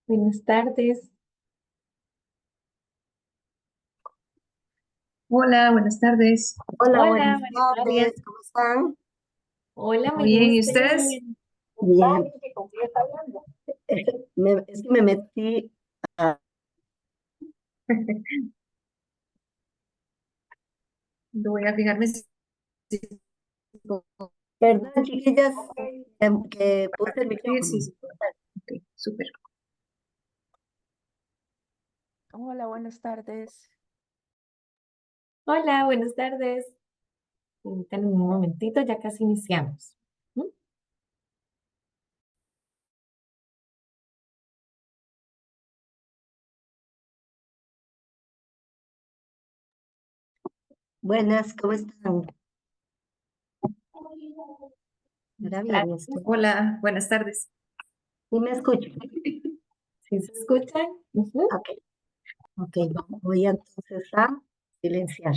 Buenas tardes. Hola, buenas tardes. Hola, Hola, buenas buenas tardes. tardes, ¿cómo están? Hola, muy Muy bien, bien, ¿y ¿usted? ustedes? Bien. Es que me metí, Voy a fijarme si... perdón, chiquillas, que puse el Sí, sí, micrófono. sí. Ok, súper. Hola, buenas tardes. Hola, buenas tardes. Permítanme un momentito, ya casi iniciamos. ¿Mm? Buenas, ¿cómo están? Ahora bien, Gracias. Hola, buenas tardes. ¿Sí me escucho? ¿Sí se escuchan? Ujú. Ok, ok, voy entonces a silenciar.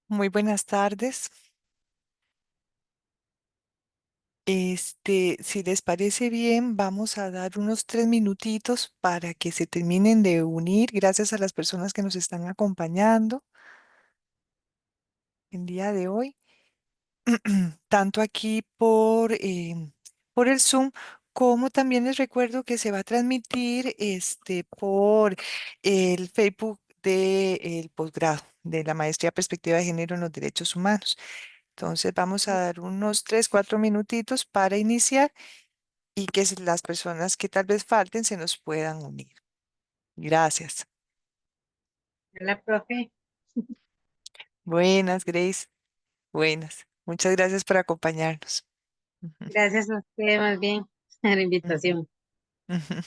Muy buenas tardes. Si les parece bien, vamos a dar unos 3 minutitos para que se terminen de unir. Gracias a las personas que nos están acompañando el día de hoy, tanto aquí por el Zoom, como también les recuerdo que se va a transmitir por el Facebook del posgrado de la Maestría Perspectiva de Género en los Derechos Humanos. Entonces vamos a dar unos 3, 4 minutitos para iniciar y que las personas que tal vez falten se nos puedan unir. Gracias. Hola, profe. Buenas, Grace. Buenas. Muchas gracias por acompañarnos. Ujú, Gracias a usted más bien por la ujú, invitación. ujú.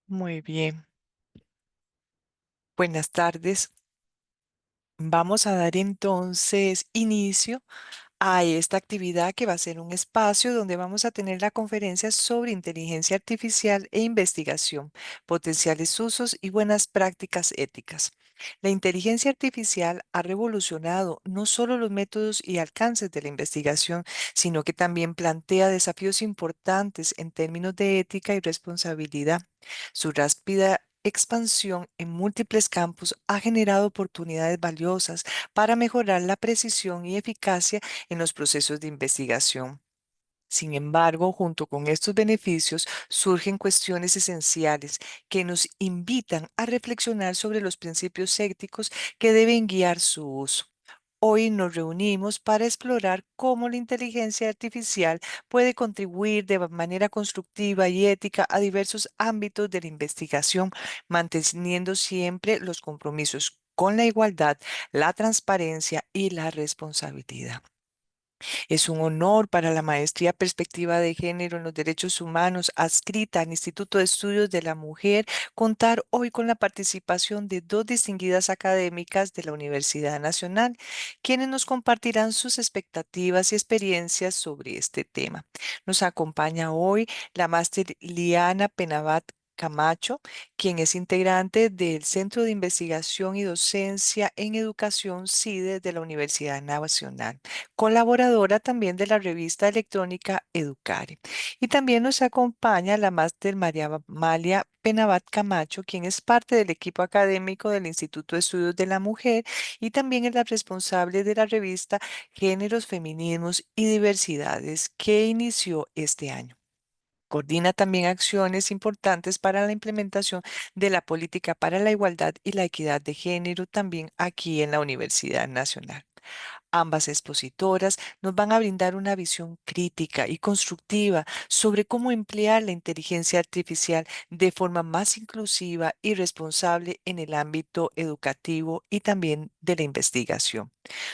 Muy bien. Buenas tardes. Vamos a dar entonces inicio a esta actividad que va a ser un espacio donde vamos a tener la conferencia sobre inteligencia artificial e investigación, potenciales usos y buenas prácticas éticas. La inteligencia artificial ha revolucionado no solo los métodos y alcances de la investigación, sino que también plantea desafíos importantes en términos de ética y responsabilidad. Su rápida expansión en múltiples campos ha generado oportunidades valiosas para mejorar la precisión y eficacia en los procesos de investigación. Sin embargo, junto con estos beneficios surgen cuestiones esenciales que nos invitan a reflexionar sobre los principios éticos que deben guiar su uso. Hoy nos reunimos para explorar cómo la inteligencia artificial puede contribuir de manera constructiva y ética a diversos ámbitos de la investigación, manteniendo siempre los compromisos con la igualdad, la transparencia y la responsabilidad. Es un honor para la Maestría Perspectiva de Género en los Derechos Humanos adscrita al Instituto de Estudios de la Mujer contar hoy con la participación de dos distinguidas académicas de la Universidad Nacional, quienes nos compartirán sus expectativas y experiencias sobre este tema. Nos acompaña hoy la máster Liana Penabat Camacho, quien es integrante del Centro de Investigación y Docencia en Educación CIDE de la Universidad Nacional, colaboradora también de la revista electrónica Educare. Y también nos acompaña la máster María Amalia Penabat Camacho, quien es parte del equipo académico del Instituto de Estudios de la Mujer y también es la responsable de la revista Géneros, Feminismos y Diversidades, que inició este año. Coordina también acciones importantes para la implementación de la política para la igualdad y la equidad de género también aquí en la Universidad Nacional. Ambas expositoras nos van a brindar una visión crítica y constructiva sobre cómo emplear la inteligencia artificial de forma más inclusiva y responsable en el ámbito educativo y también de la investigación.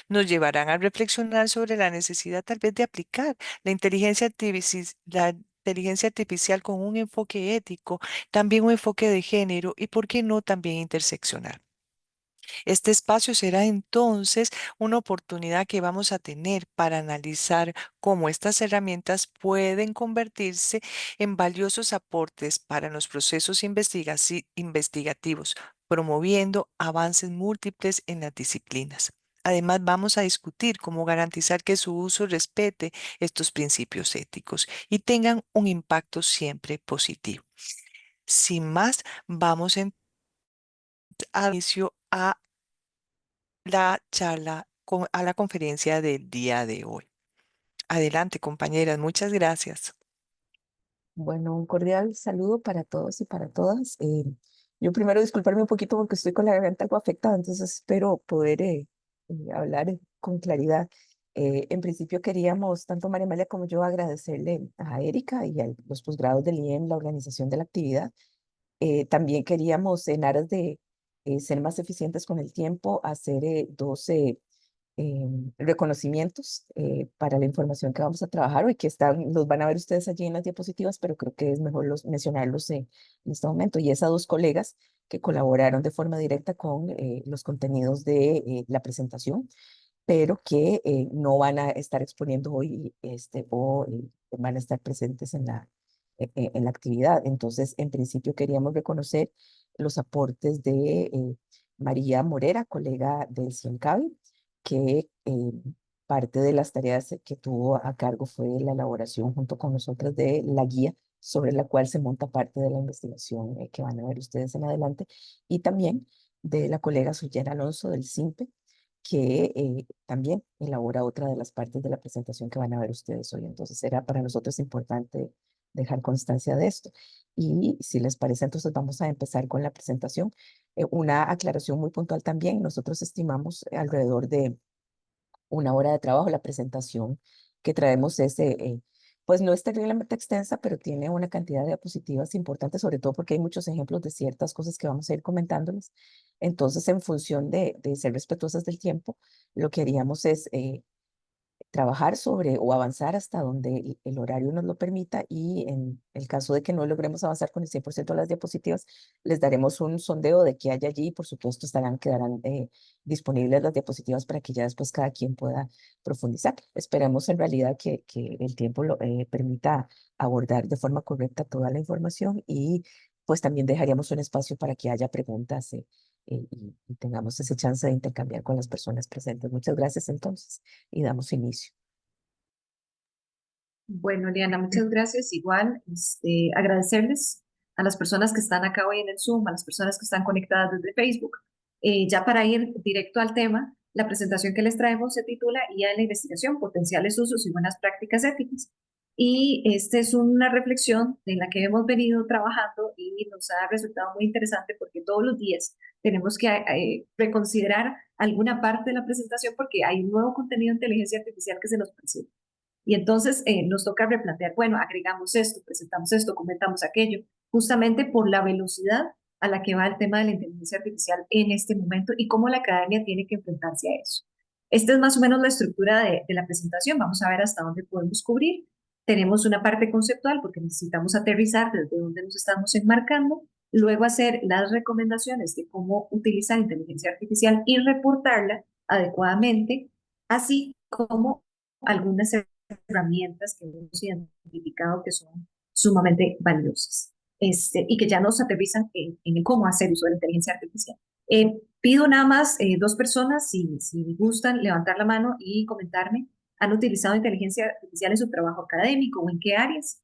Nos llevarán a reflexionar sobre la necesidad tal vez de aplicar la inteligencia artificial con un enfoque ético, también un enfoque de género y, por qué no, también interseccional. Este espacio será entonces una oportunidad que vamos a tener para analizar cómo estas herramientas pueden convertirse en valiosos aportes para los procesos investigativos, promoviendo avances múltiples en las disciplinas. Además, vamos a discutir cómo garantizar que su uso respete estos principios éticos y tengan un impacto siempre positivo. Sin más, vamos a inicio a la charla, a la conferencia del día de hoy. Adelante, compañeras, muchas gracias. Bueno, un cordial saludo para todos y para todas. Yo primero disculparme un poquito porque estoy con la garganta algo afectada, entonces espero poder hablar con claridad. En principio queríamos, tanto María Amalia como yo, agradecerle a Erika y a los posgrados del IEM la organización de la actividad. También queríamos, en aras de ser más eficientes con el tiempo, hacer 12 reconocimientos para la información que vamos a trabajar hoy, que los van a ver ustedes allí en las diapositivas, pero creo que es mejor mencionarlos en este momento. Y es a dos colegas que colaboraron de forma directa con los contenidos de la presentación, pero que no van a estar exponiendo hoy o van a estar presentes en la actividad. Entonces, en principio queríamos reconocer los aportes de María Morera, colega del CIENCAVI, que parte de las tareas que tuvo a cargo fue la elaboración junto con nosotras de la guía sobre la cual se monta parte de la investigación que van a ver ustedes en adelante, y también de la colega Suyera Alonso del CIMPE, que también elabora otra de las partes de la presentación que van a ver ustedes hoy. Entonces era para nosotros importante dejar constancia de esto. Y si les parece, entonces vamos a empezar con la presentación. Una aclaración muy puntual también, nosotros estimamos alrededor de una hora de trabajo. La presentación que traemos pues no es terriblemente extensa, pero tiene una cantidad de diapositivas importantes, sobre todo porque hay muchos ejemplos de ciertas cosas que vamos a ir comentándoles. Entonces, en función de ser respetuosas del tiempo, lo que haríamos es trabajar sobre o avanzar hasta donde el horario nos lo permita, y en el caso de que no logremos avanzar con el 100% de las diapositivas, les daremos un sondeo de qué hay allí y por supuesto quedarán disponibles las diapositivas para que ya después cada quien pueda profundizar. Esperemos en realidad que el tiempo lo permita abordar de forma correcta toda la información, y pues también dejaríamos un espacio para que haya preguntas y tengamos esa chance de intercambiar con las personas presentes. Muchas gracias entonces y damos inicio. Bueno, Liana, muchas gracias. Igual, agradecerles a las personas que están acá hoy en el Zoom, a las personas que están conectadas desde Facebook. Ya para ir directo al tema, la presentación que les traemos se titula IA en la investigación, potenciales usos y buenas prácticas éticas. Y esta es una reflexión en la que hemos venido trabajando y nos ha resultado muy interesante porque todos los días tenemos que reconsiderar alguna parte de la presentación porque hay un nuevo contenido de inteligencia artificial que se nos presenta. Y entonces nos toca replantear, bueno, agregamos esto, presentamos esto, comentamos aquello, justamente por la velocidad a la que va el tema de la inteligencia artificial en este momento y cómo la academia tiene que enfrentarse a eso. Esta es más o menos la estructura de la presentación. Vamos a ver hasta dónde podemos cubrir. Tenemos una parte conceptual porque necesitamos aterrizar desde dónde nos estamos enmarcando, luego hacer las recomendaciones de cómo utilizar inteligencia artificial y reportarla adecuadamente, así como algunas herramientas que hemos identificado que son sumamente valiosas y que ya nos aterrizan en el cómo hacer uso de la inteligencia artificial. Pido nada más dos personas, si gustan, levantar la mano y comentarme, ¿han utilizado inteligencia artificial en su trabajo académico o en qué áreas?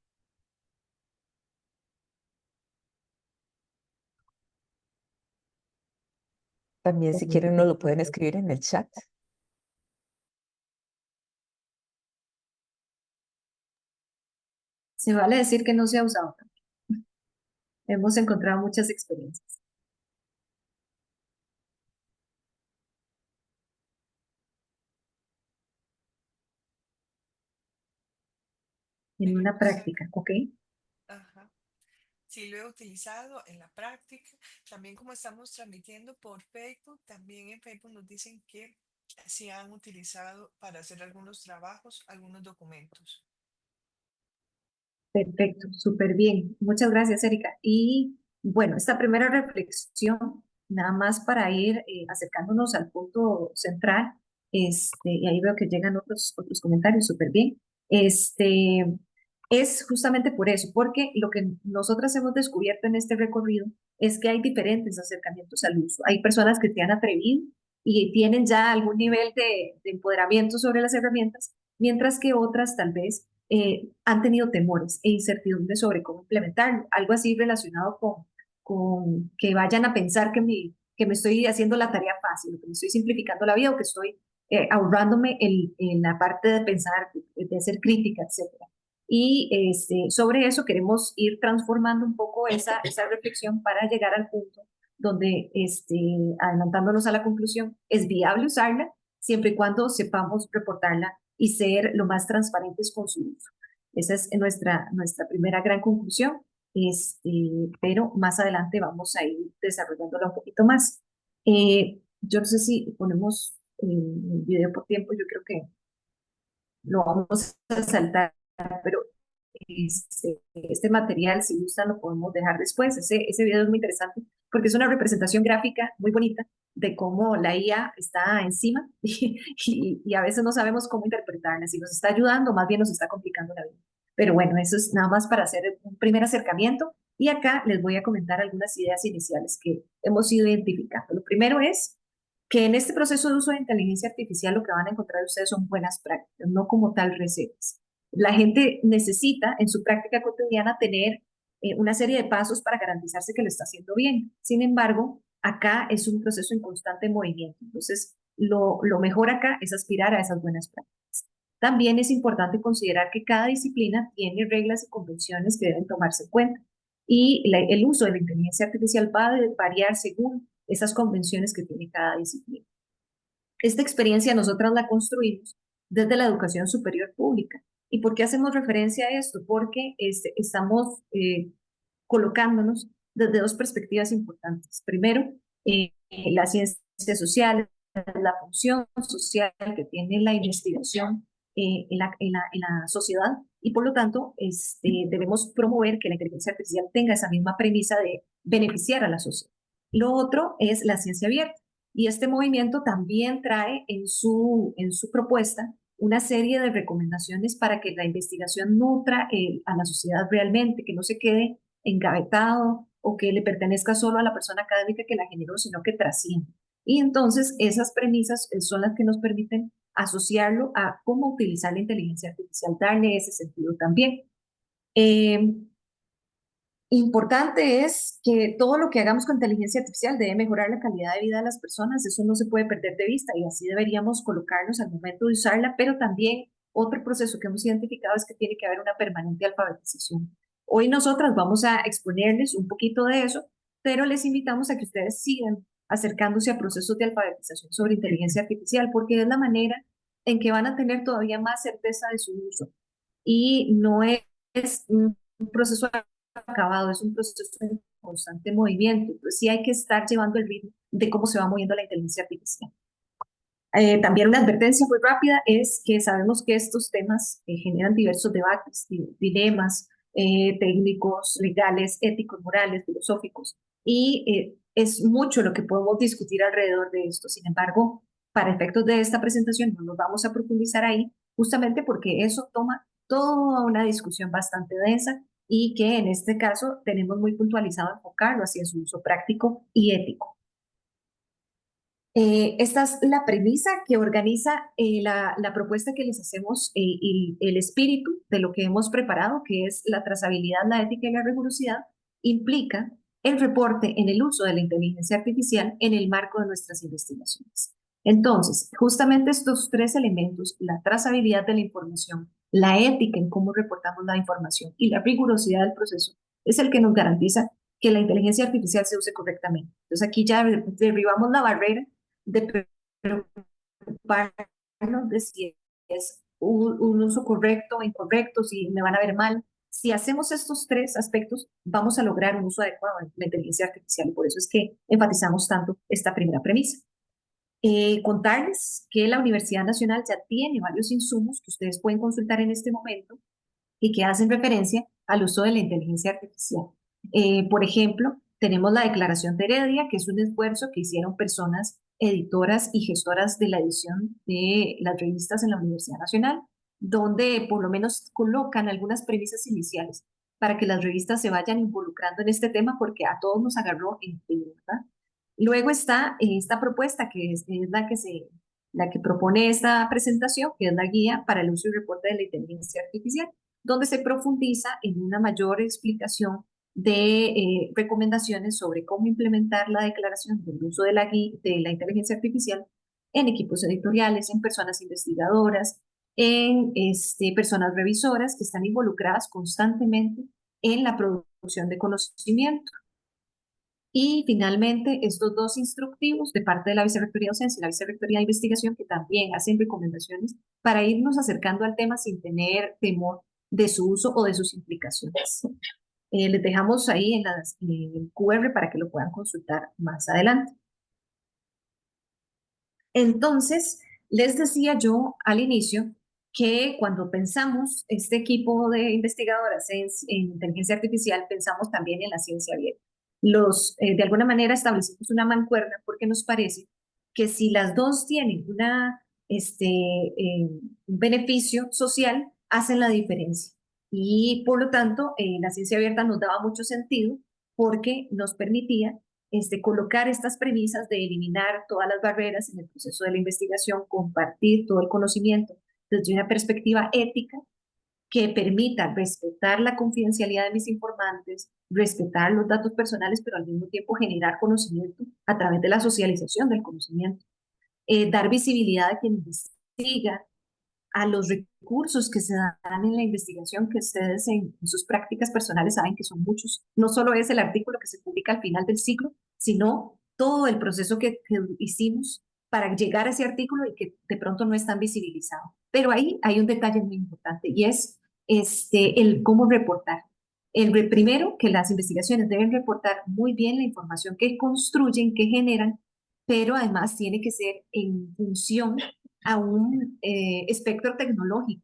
También si quieren nos lo pueden escribir en el chat. Se vale decir que no se ha usado tanto. Hemos encontrado muchas experiencias. En una práctica, ¿ok? Ajá. Sí, lo he utilizado en la práctica. También como estamos transmitiendo por Facebook, también en Facebook nos dicen que sí han utilizado para hacer algunos trabajos, algunos documentos. Perfecto, súper bien. Muchas gracias, Erika. Y bueno, esta primera reflexión, nada más para ir acercándonos al punto central, y ahí veo que llegan otros comentarios, súper bien. Es justamente por eso, porque lo que nosotras hemos descubierto en este recorrido es que hay diferentes acercamientos al uso. Hay personas que se han atrevido y tienen ya algún nivel de empoderamiento sobre las herramientas, mientras que otras tal vez han tenido temores e incertidumbres sobre cómo implementarlo. Algo así relacionado con que vayan a pensar que me estoy haciendo la tarea fácil, o que me estoy simplificando la vida, o que estoy ahorrándome en la parte de pensar, de hacer crítica, etcétera. Y sobre eso queremos ir transformando un poco esa reflexión para llegar al punto donde, adelantándonos a la conclusión, es viable usarla siempre y cuando sepamos reportarla y ser lo más transparentes con su uso. Esa es nuestra primera gran conclusión, pero más adelante vamos a ir desarrollándola un poquito más. Yo no sé si ponemos el video por tiempo, yo creo que lo vamos a saltar, pero este material, si gustan, lo podemos dejar después. Ese video es muy interesante porque es una representación gráfica muy bonita de cómo la IA está encima y a veces no sabemos cómo interpretarla, si nos está ayudando, más bien nos está complicando la vida. Pero bueno, eso es nada más para hacer un primer acercamiento y acá les voy a comentar algunas ideas iniciales que hemos ido identificando. Lo primero es que en este proceso de uso de inteligencia artificial lo que van a encontrar ustedes son buenas prácticas, no como tal recetas. La gente necesita en su práctica cotidiana tener una serie de pasos para garantizarse que lo está haciendo bien. Sin embargo, acá es un proceso en constante movimiento. Entonces, lo mejor acá es aspirar a esas buenas prácticas. También es importante considerar que cada disciplina tiene reglas y convenciones que deben tomarse en cuenta. Y el uso de la inteligencia artificial va a variar según esas convenciones que tiene cada disciplina. Esta experiencia nosotras la construimos desde la educación superior pública. ¿Y por qué hacemos referencia a esto? Porque estamos colocándonos desde dos perspectivas importantes. Primero, la ciencia social, la función social que tiene la investigación en la sociedad y por lo tanto debemos promover que la inteligencia artificial tenga esa misma premisa de beneficiar a la sociedad. Lo otro es la ciencia abierta y este movimiento también trae en su propuesta una serie de recomendaciones para que la investigación nutra a la sociedad realmente, que no se quede engavetado o que le pertenezca solo a la persona académica que la generó, sino que trasciende. Y entonces esas premisas son las que nos permiten asociarlo a cómo utilizar la inteligencia artificial, darle ese sentido también. Importante es que todo lo que hagamos con inteligencia artificial debe mejorar la calidad de vida de las personas, eso no se puede perder de vista y así deberíamos colocarnos al momento de usarla, pero también otro proceso que hemos identificado es que tiene que haber una permanente alfabetización. Hoy nosotras vamos a exponerles un poquito de eso, pero les invitamos a que ustedes sigan acercándose a procesos de alfabetización sobre inteligencia artificial, porque es la manera en que van a tener todavía más certeza de su uso. Y no es un proceso acabado, es un proceso en constante movimiento. Entonces sí hay que estar llevando el ritmo de cómo se va moviendo la inteligencia artificial. También una advertencia muy rápida es que sabemos que estos temas generan diversos debates, dilemas técnicos, legales, éticos, morales, filosóficos, y es mucho lo que podemos discutir alrededor de esto. Sin embargo, para efectos de esta presentación no nos vamos a profundizar ahí, justamente porque eso toma toda una discusión bastante densa y que en este caso tenemos muy puntualizado enfocarlo hacia su uso práctico y ético. Esta es la premisa que organiza la propuesta que les hacemos y el espíritu de lo que hemos preparado, que es la trazabilidad, la ética y la rigurosidad, implica el reporte en el uso de la inteligencia artificial en el marco de nuestras investigaciones. Entonces, justamente estos tres elementos, la trazabilidad de la información, la ética en cómo reportamos la información y la rigurosidad del proceso, es el que nos garantiza que la inteligencia artificial se use correctamente. Entonces, aquí ya derribamos la barrera de preocuparnos de si es un uso correcto o incorrecto, si me van a ver mal. Si hacemos estos tres aspectos, vamos a lograr un uso adecuado de la inteligencia artificial y por eso es que enfatizamos tanto esta primera premisa. Contarles que la Universidad Nacional ya tiene varios insumos que ustedes pueden consultar en este momento y que hacen referencia al uso de la inteligencia artificial. Por ejemplo, tenemos la Declaración de Heredia, que es un esfuerzo que hicieron personas editoras y gestoras de la edición de las revistas en la Universidad Nacional, donde por lo menos colocan algunas premisas iniciales para que las revistas se vayan involucrando en este tema porque a todos nos agarró en frío, ¿verdad? Luego está esta propuesta que es la que propone esta presentación, que es la guía para el uso y reporte de la inteligencia artificial, donde se profundiza en una mayor explicación de recomendaciones sobre cómo implementar la declaración del uso de de la inteligencia artificial en equipos editoriales, en personas investigadoras, en personas revisoras que están involucradas constantemente en la producción de conocimiento. Y finalmente, estos dos instructivos de parte de la Vicerrectoría de Docencia y la Vicerrectoría de Investigación, que también hacen recomendaciones para irnos acercando al tema sin tener temor de su uso o de sus implicaciones. Les dejamos ahí en el QR para que lo puedan consultar más adelante. Entonces, les decía yo al inicio que cuando pensamos este equipo de investigadoras en inteligencia artificial, pensamos también en la ciencia abierta. De alguna manera establecimos una mancuerna porque nos parece que si las dos tienen un beneficio social, hacen la diferencia. Y por lo tanto, la ciencia abierta nos daba mucho sentido porque nos permitía colocar estas premisas de eliminar todas las barreras en el proceso de la investigación, compartir todo el conocimiento desde una perspectiva ética que permita respetar la confidencialidad de mis informantes, respetar los datos personales, pero al mismo tiempo generar conocimiento a través de la socialización del conocimiento, dar visibilidad a quien investiga, a los recursos que se dan en la investigación, que ustedes en sus prácticas personales saben que son muchos. No solo es el artículo que se publica al final del ciclo, sino todo el proceso que hicimos para llegar a ese artículo y que de pronto no es tan visibilizado. Pero ahí hay un detalle muy importante y es el cómo reportar. Primero, que las investigaciones deben reportar muy bien la información que construyen, que generan, pero además tiene que ser en función a un espectro tecnológico.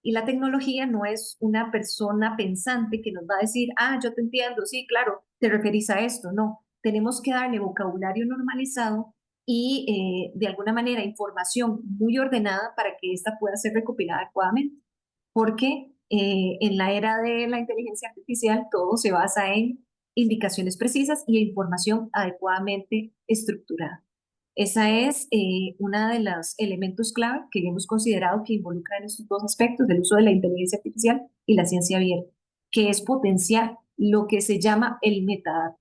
Y la tecnología no es una persona pensante que nos va a decir, ah, yo te entiendo, sí, claro, te referís a esto. No, tenemos que darle vocabulario normalizado y de alguna manera información muy ordenada para que ésta pueda ser recopilada adecuadamente. Porque en la era de la inteligencia artificial todo se basa en indicaciones precisas y información adecuadamente estructurada. Esa es una de los elementos clave que hemos considerado que involucran estos dos aspectos del uso de la inteligencia artificial y la ciencia abierta, que es potenciar lo que se llama el metadato.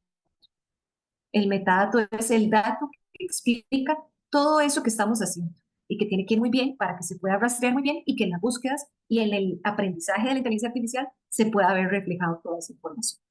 El metadato es el dato que explica todo eso que estamos haciendo y que tiene que ir muy bien para que se pueda rastrear muy bien y que en las búsquedas y en el aprendizaje de la inteligencia artificial se pueda ver reflejado toda esa información.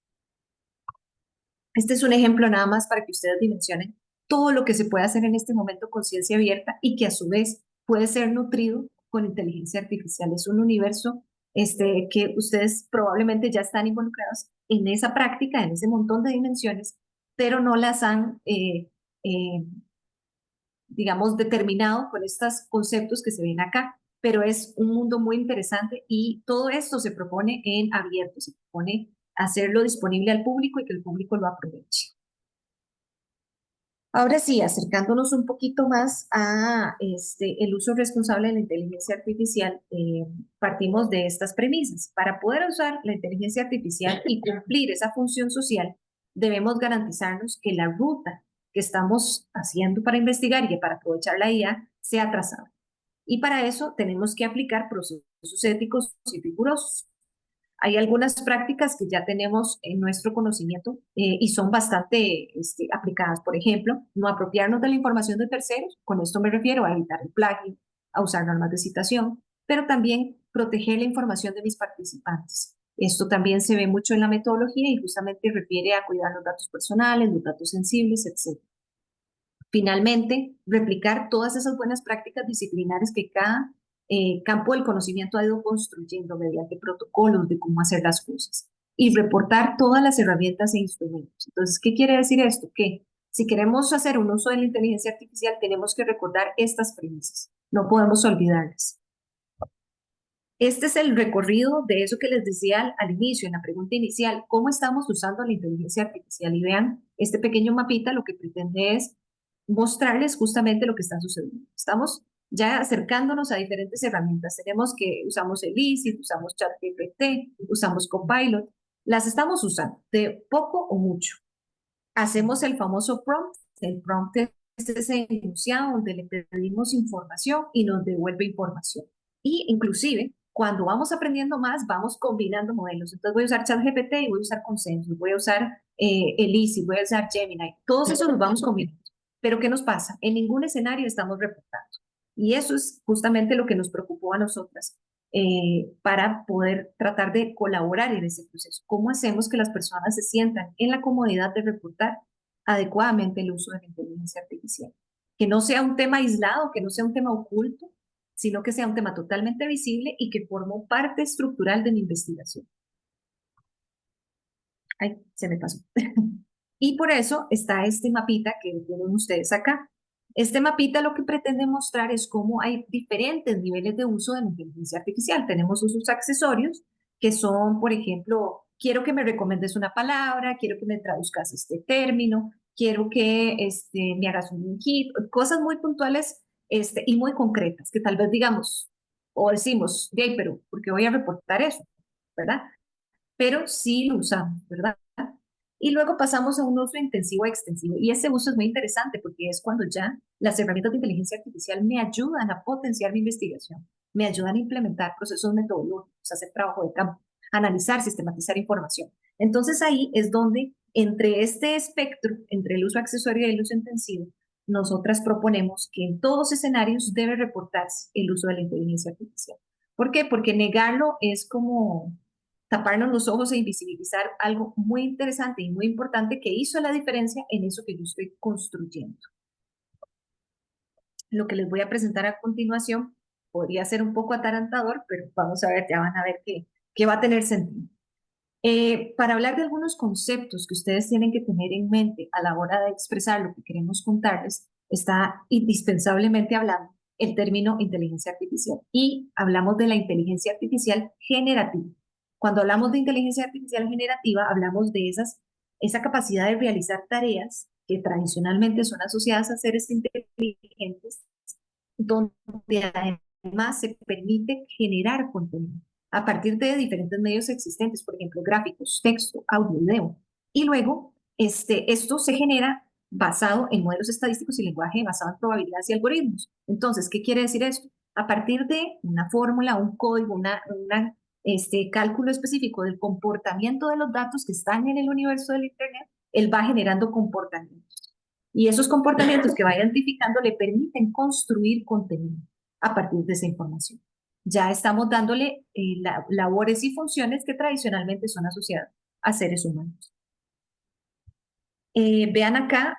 Este es un ejemplo nada más para que ustedes dimensionen todo lo que se puede hacer en este momento con ciencia abierta y que a su vez puede ser nutrido con inteligencia artificial. Es un universo que ustedes probablemente ya están involucrados en esa práctica, en ese montón de dimensiones, pero no las han, digamos, determinado con estos conceptos que se ven acá. Pero es un mundo muy interesante y todo esto se propone en abierto, se propone hacerlo disponible al público y que el público lo aproveche. Ahora sí, acercándonos un poquito más a el uso responsable de la inteligencia artificial, partimos de estas premisas. Para poder usar la inteligencia artificial y cumplir esa función social, debemos garantizarnos que la ruta que estamos haciendo para investigar y para aprovechar la IA sea trazada. Y para eso tenemos que aplicar procesos éticos y rigurosos. Hay algunas prácticas que ya tenemos en nuestro conocimiento y son bastante aplicadas. Por ejemplo, no apropiarnos de la información de terceros. Con esto me refiero a evitar el plagio, a usar normas de citación, pero también proteger la información de mis participantes. Esto también se ve mucho en la metodología y justamente refiere a cuidar los datos personales, los datos sensibles, etc. Finalmente, replicar todas esas buenas prácticas disciplinarias que cada campo del conocimiento ha ido construyendo mediante protocolos de cómo hacer las cosas y reportar todas las herramientas e instrumentos. Entonces, ¿qué quiere decir esto? Que si queremos hacer un uso de la inteligencia artificial, tenemos que recordar estas premisas. No podemos olvidarlas. Este es el recorrido de eso que les decía al inicio, en la pregunta inicial, ¿cómo estamos usando la inteligencia artificial? Y vean, este pequeño mapita lo que pretende es mostrarles justamente lo que está sucediendo. Estamos ya acercándonos a diferentes herramientas. Tenemos que usamos el ICIT, usamos ChatGPT, usamos Copilot. Las estamos usando de poco o mucho. Hacemos el famoso prompt. El prompt es ese enunciado donde le pedimos información y nos devuelve información. Y inclusive, cuando vamos aprendiendo más, vamos combinando modelos. Entonces voy a usar ChatGPT y voy a usar Consensus, voy a usar el ICIT, voy a usar Gemini. Todos esos los vamos combinando. Pero ¿qué nos pasa? En ningún escenario estamos reportando. Y eso es justamente lo que nos preocupó a nosotras para poder tratar de colaborar en ese proceso. ¿Cómo hacemos que las personas se sientan en la comodidad de reportar adecuadamente el uso de la inteligencia artificial? Que no sea un tema aislado, que no sea un tema oculto, sino que sea un tema totalmente visible y que formó parte estructural de mi investigación. Ay, se me pasó. Y por eso está este mapita que tienen ustedes acá. Este mapita lo que pretende mostrar es cómo hay diferentes niveles de uso de la inteligencia artificial. Tenemos usos accesorios que son, por ejemplo, quiero que me recomiendes una palabra, quiero que me traduzcas este término, quiero que me hagas un kit, cosas muy puntuales y muy concretas, que tal vez digamos o decimos, pero ¿por qué voy a reportar eso? ¿Verdad? Pero sí lo usamos, ¿verdad? Y luego pasamos a un uso intensivo e extensivo. Y ese uso es muy interesante porque es cuando ya las herramientas de inteligencia artificial me ayudan a potenciar mi investigación, me ayudan a implementar procesos metodológicos, hacer trabajo de campo, analizar, sistematizar información. Entonces ahí es donde entre este espectro, entre el uso accesorio y el uso intensivo, nosotras proponemos que en todos escenarios debe reportarse el uso de la inteligencia artificial. ¿Por qué? Porque negarlo es como taparnos los ojos e invisibilizar algo muy interesante y muy importante que hizo la diferencia en eso que yo estoy construyendo. Lo que les voy a presentar a continuación podría ser un poco atarantador, pero vamos a ver, ya van a ver que va a tener sentido. Para hablar de algunos conceptos que ustedes tienen que tener en mente a la hora de expresar lo que queremos contarles, está indispensablemente hablando el término inteligencia artificial y hablamos de la inteligencia artificial generativa. Cuando hablamos de inteligencia artificial generativa, hablamos de esa capacidad de realizar tareas que tradicionalmente son asociadas a seres inteligentes, donde además se permite generar contenido a partir de diferentes medios existentes, por ejemplo, gráficos, texto, audio, video. Y luego, esto se genera basado en modelos estadísticos y lenguaje basado en probabilidades y algoritmos. Entonces, ¿qué quiere decir esto? A partir de una fórmula, un código, una cálculo específico del comportamiento de los datos que están en el universo del Internet, él va generando comportamientos. Y esos comportamientos que va identificando le permiten construir contenido a partir de esa información. Ya estamos dándole labores y funciones que tradicionalmente son asociadas a seres humanos. Vean acá,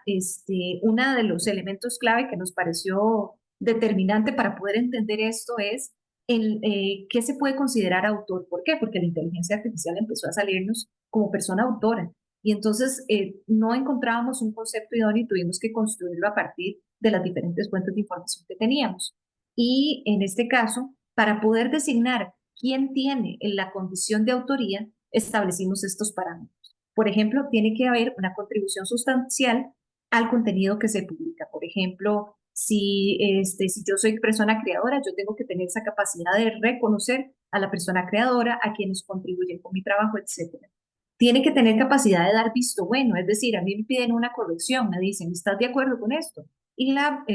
uno de los elementos clave que nos pareció determinante para poder entender esto es qué se puede considerar autor. ¿Por qué? Porque la inteligencia artificial empezó a salirnos como persona autora. Y entonces no encontrábamos un concepto idóneo y tuvimos que construirlo a partir de las diferentes fuentes de información que teníamos. Y en este caso, para poder designar quién tiene la condición de autoría, establecimos estos parámetros. Por ejemplo, tiene que haber una contribución sustancial al contenido que se publica. Por ejemplo, si yo soy persona creadora, yo tengo que tener esa capacidad de reconocer a la persona creadora, a quienes contribuyen con mi trabajo, etc. Tiene que tener capacidad de dar visto bueno, es decir, a mí me piden una corrección, me dicen, ¿estás de acuerdo con esto? Y la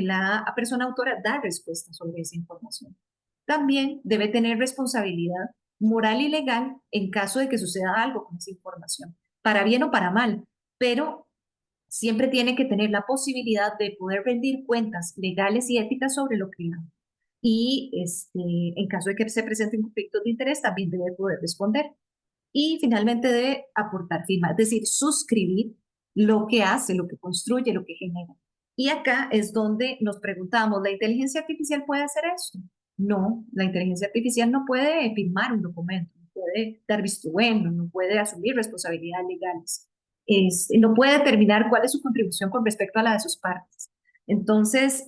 persona autora da respuesta sobre esa información. También debe tener responsabilidad moral y legal en caso de que suceda algo con esa información, para bien o para mal, pero siempre tiene que tener la posibilidad de poder rendir cuentas legales y éticas sobre lo creado. Y en caso de que se presenten conflictos de interés, también debe poder responder. Y finalmente debe aportar firma, es decir, suscribir lo que hace, lo que construye, lo que genera. Y acá es donde nos preguntamos, ¿la inteligencia artificial puede hacer eso? No, la inteligencia artificial no puede firmar un documento, no puede dar visto bueno, no puede asumir responsabilidades legales, no puede determinar cuál es su contribución con respecto a la de sus partes. Entonces,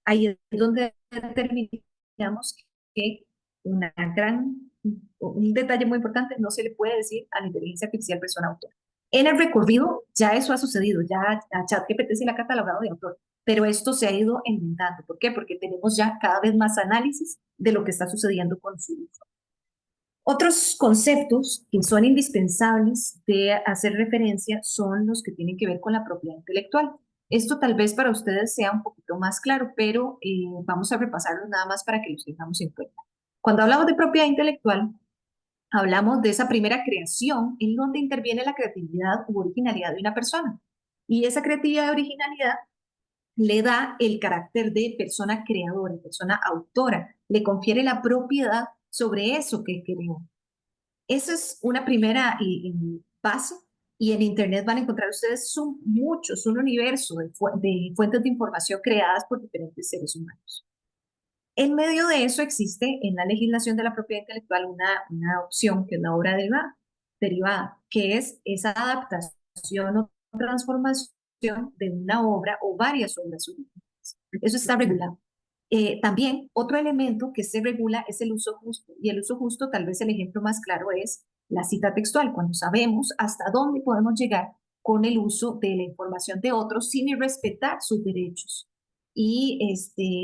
ahí es donde determinamos que un detalle muy importante, no se le puede decir a la inteligencia artificial persona autora. En el recorrido ya eso ha sucedido, ya a ChatGPT se le ha catalogado de autor, pero esto se ha ido enmendando. ¿Por qué? Porque tenemos ya cada vez más análisis de lo que está sucediendo con su uso. Otros conceptos que son indispensables de hacer referencia son los que tienen que ver con la propiedad intelectual. Esto tal vez para ustedes sea un poquito más claro, pero vamos a repasarlo nada más para que los tengamos en cuenta. Cuando hablamos de propiedad intelectual, hablamos de esa primera creación en donde interviene la creatividad u originalidad de una persona. Y esa creatividad y originalidad le da el carácter de persona creadora, persona autora, le confiere la propiedad sobre eso que creó. Esa es una primera base, y en Internet van a encontrar ustedes un universo de fuentes de información creadas por diferentes seres humanos. En medio de eso existe en la legislación de la propiedad intelectual una opción que es la obra derivada, que es esa adaptación o transformación de una obra o varias obras originales. Eso está regulado. También otro elemento que se regula es el uso justo, y el uso justo, tal vez el ejemplo más claro es la cita textual, cuando sabemos hasta dónde podemos llegar con el uso de la información de otros sin irrespetar sus derechos. Y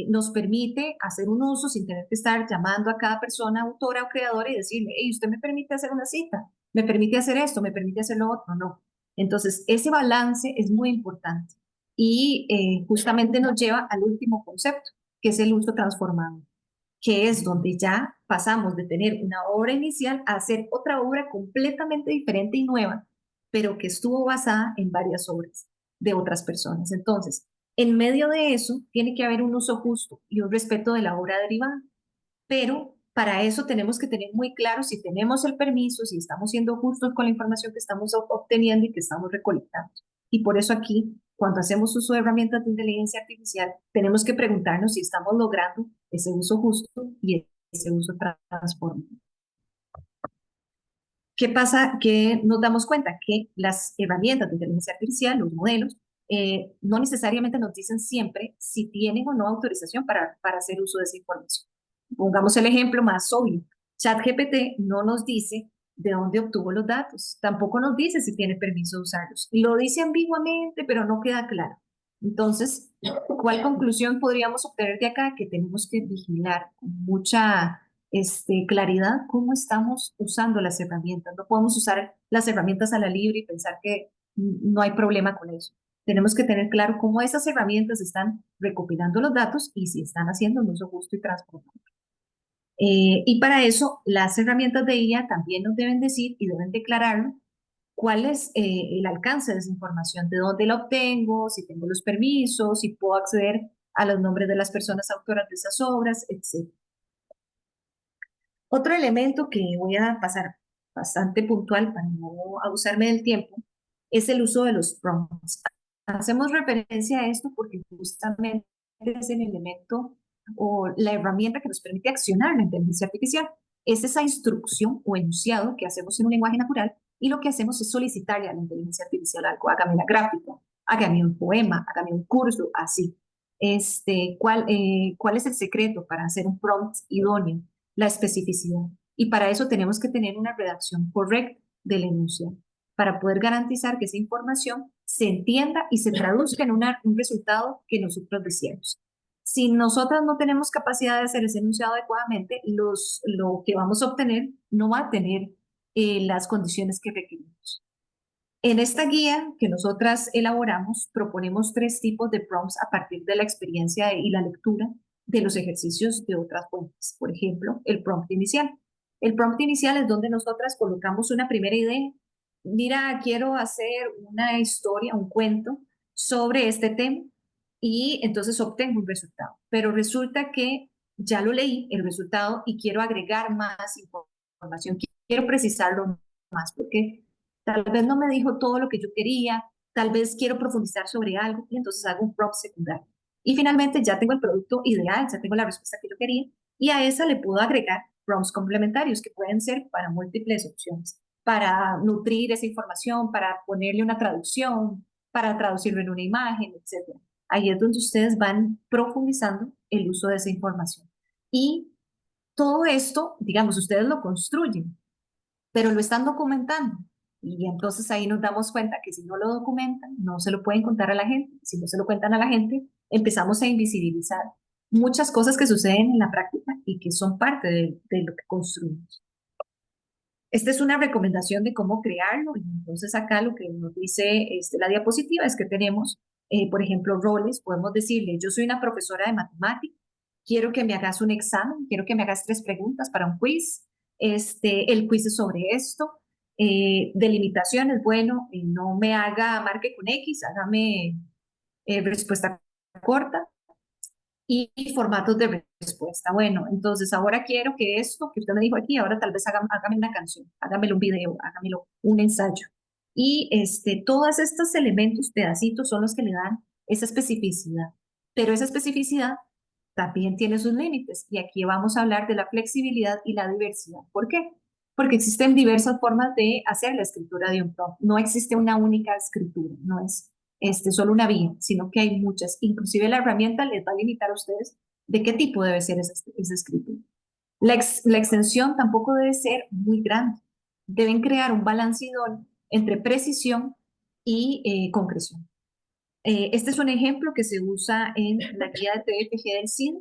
nos permite hacer un uso sin tener que estar llamando a cada persona autora o creadora y decirle, hey, usted me permite hacer una cita, me permite hacer esto, me permite hacer lo otro, no. Entonces, ese balance es muy importante y justamente nos lleva al último concepto, que es el uso transformado, que es donde ya pasamos de tener una obra inicial a hacer otra obra completamente diferente y nueva, pero que estuvo basada en varias obras de otras personas. Entonces, en medio de eso, tiene que haber un uso justo y un respeto de la obra derivada, pero para eso tenemos que tener muy claro si tenemos el permiso, si estamos siendo justos con la información que estamos obteniendo y que estamos recolectando. Y por eso aquí, cuando hacemos uso de herramientas de inteligencia artificial, tenemos que preguntarnos si estamos logrando ese uso justo y ese uso transformador. ¿Qué pasa? Que nos damos cuenta que las herramientas de inteligencia artificial, los modelos, no necesariamente nos dicen siempre si tienen o no autorización para hacer uso de esa información. Pongamos el ejemplo más obvio. ChatGPT no nos dice de dónde obtuvo los datos, tampoco nos dice si tiene permiso de usarlos. Lo dice ambiguamente, pero no queda claro. Entonces, ¿cuál conclusión podríamos obtener de acá? Que tenemos que vigilar con mucha claridad cómo estamos usando las herramientas. No podemos usar las herramientas a la libre y pensar que no hay problema con eso. Tenemos que tener claro cómo esas herramientas están recopilando los datos y si están haciendo un uso justo y transparente. Y para eso, las herramientas de IA también nos deben decir y deben declararlo cuál es el alcance de esa información, de dónde la obtengo, si tengo los permisos, si puedo acceder a los nombres de las personas autoras de esas obras, etc. Otro elemento que voy a pasar bastante puntual para no abusarme del tiempo es el uso de los prompts. Hacemos referencia a esto porque justamente es el elemento o la herramienta que nos permite accionar la inteligencia artificial. Es esa instrucción o enunciado que hacemos en un lenguaje natural y lo que hacemos es solicitarle a la inteligencia artificial algo, hágame la gráfica, hágame un poema, hágame un curso, así. ¿Cuál es el secreto para hacer un prompt idóneo? La especificidad. Y para eso tenemos que tener una redacción correcta del enunciado, para poder garantizar que esa información se entienda y se traduzca en un resultado que nosotros deseamos. Si nosotras no tenemos capacidad de hacer ese enunciado adecuadamente, lo que vamos a obtener no va a tener las condiciones que requerimos. En esta guía que nosotras elaboramos, proponemos 3 tipos de prompts a partir de la experiencia y la lectura de los ejercicios de otras fuentes. Por ejemplo, el prompt inicial. El prompt inicial es donde nosotras colocamos una primera idea. Mira, quiero hacer una historia, un cuento sobre este tema y entonces obtengo un resultado. Pero resulta que ya lo leí, el resultado, y quiero agregar más información, quiero precisarlo más, porque tal vez no me dijo todo lo que yo quería, tal vez quiero profundizar sobre algo y entonces hago un prompt secundario. Y finalmente ya tengo el producto ideal, ya tengo la respuesta que yo quería y a esa le puedo agregar prompts complementarios que pueden ser para múltiples opciones, para nutrir esa información, para ponerle una traducción, para traducirlo en una imagen, etc. Ahí es donde ustedes van profundizando el uso de esa información. Y todo esto, digamos, ustedes lo construyen, pero lo están documentando. Y entonces ahí nos damos cuenta que si no lo documentan, no se lo pueden contar a la gente. Si no se lo cuentan a la gente, empezamos a invisibilizar muchas cosas que suceden en la práctica y que son parte de lo que construimos. Esta es una recomendación de cómo crearlo. Y entonces acá lo que nos dice la diapositiva es que tenemos, por ejemplo, roles. Podemos decirle, yo soy una profesora de matemáticas, quiero que me hagas un examen, quiero que me hagas 3 preguntas para un quiz. El quiz es sobre esto. Delimitaciones, bueno, no me haga marque con X, hágame respuesta corta y formatos de respuesta. Bueno, entonces ahora quiero que esto que usted me dijo aquí, ahora tal vez hágame una canción, hágamelo un video, hágamelo un ensayo. Y todos estos elementos, pedacitos, son los que le dan esa especificidad. Pero esa especificidad también tiene sus límites. Y aquí vamos a hablar de la flexibilidad y la diversidad. ¿Por qué? Porque existen diversas formas de hacer la escritura de un prompt. No existe una única escritura, no es solo una vía, sino que hay muchas. Inclusive la herramienta les va a limitar a ustedes de qué tipo debe ser esa escritura. La extensión tampoco debe ser muy grande. Deben crear un balance idóneo entre precisión y concreción. Este es un ejemplo que se usa en la guía de TFG del CID.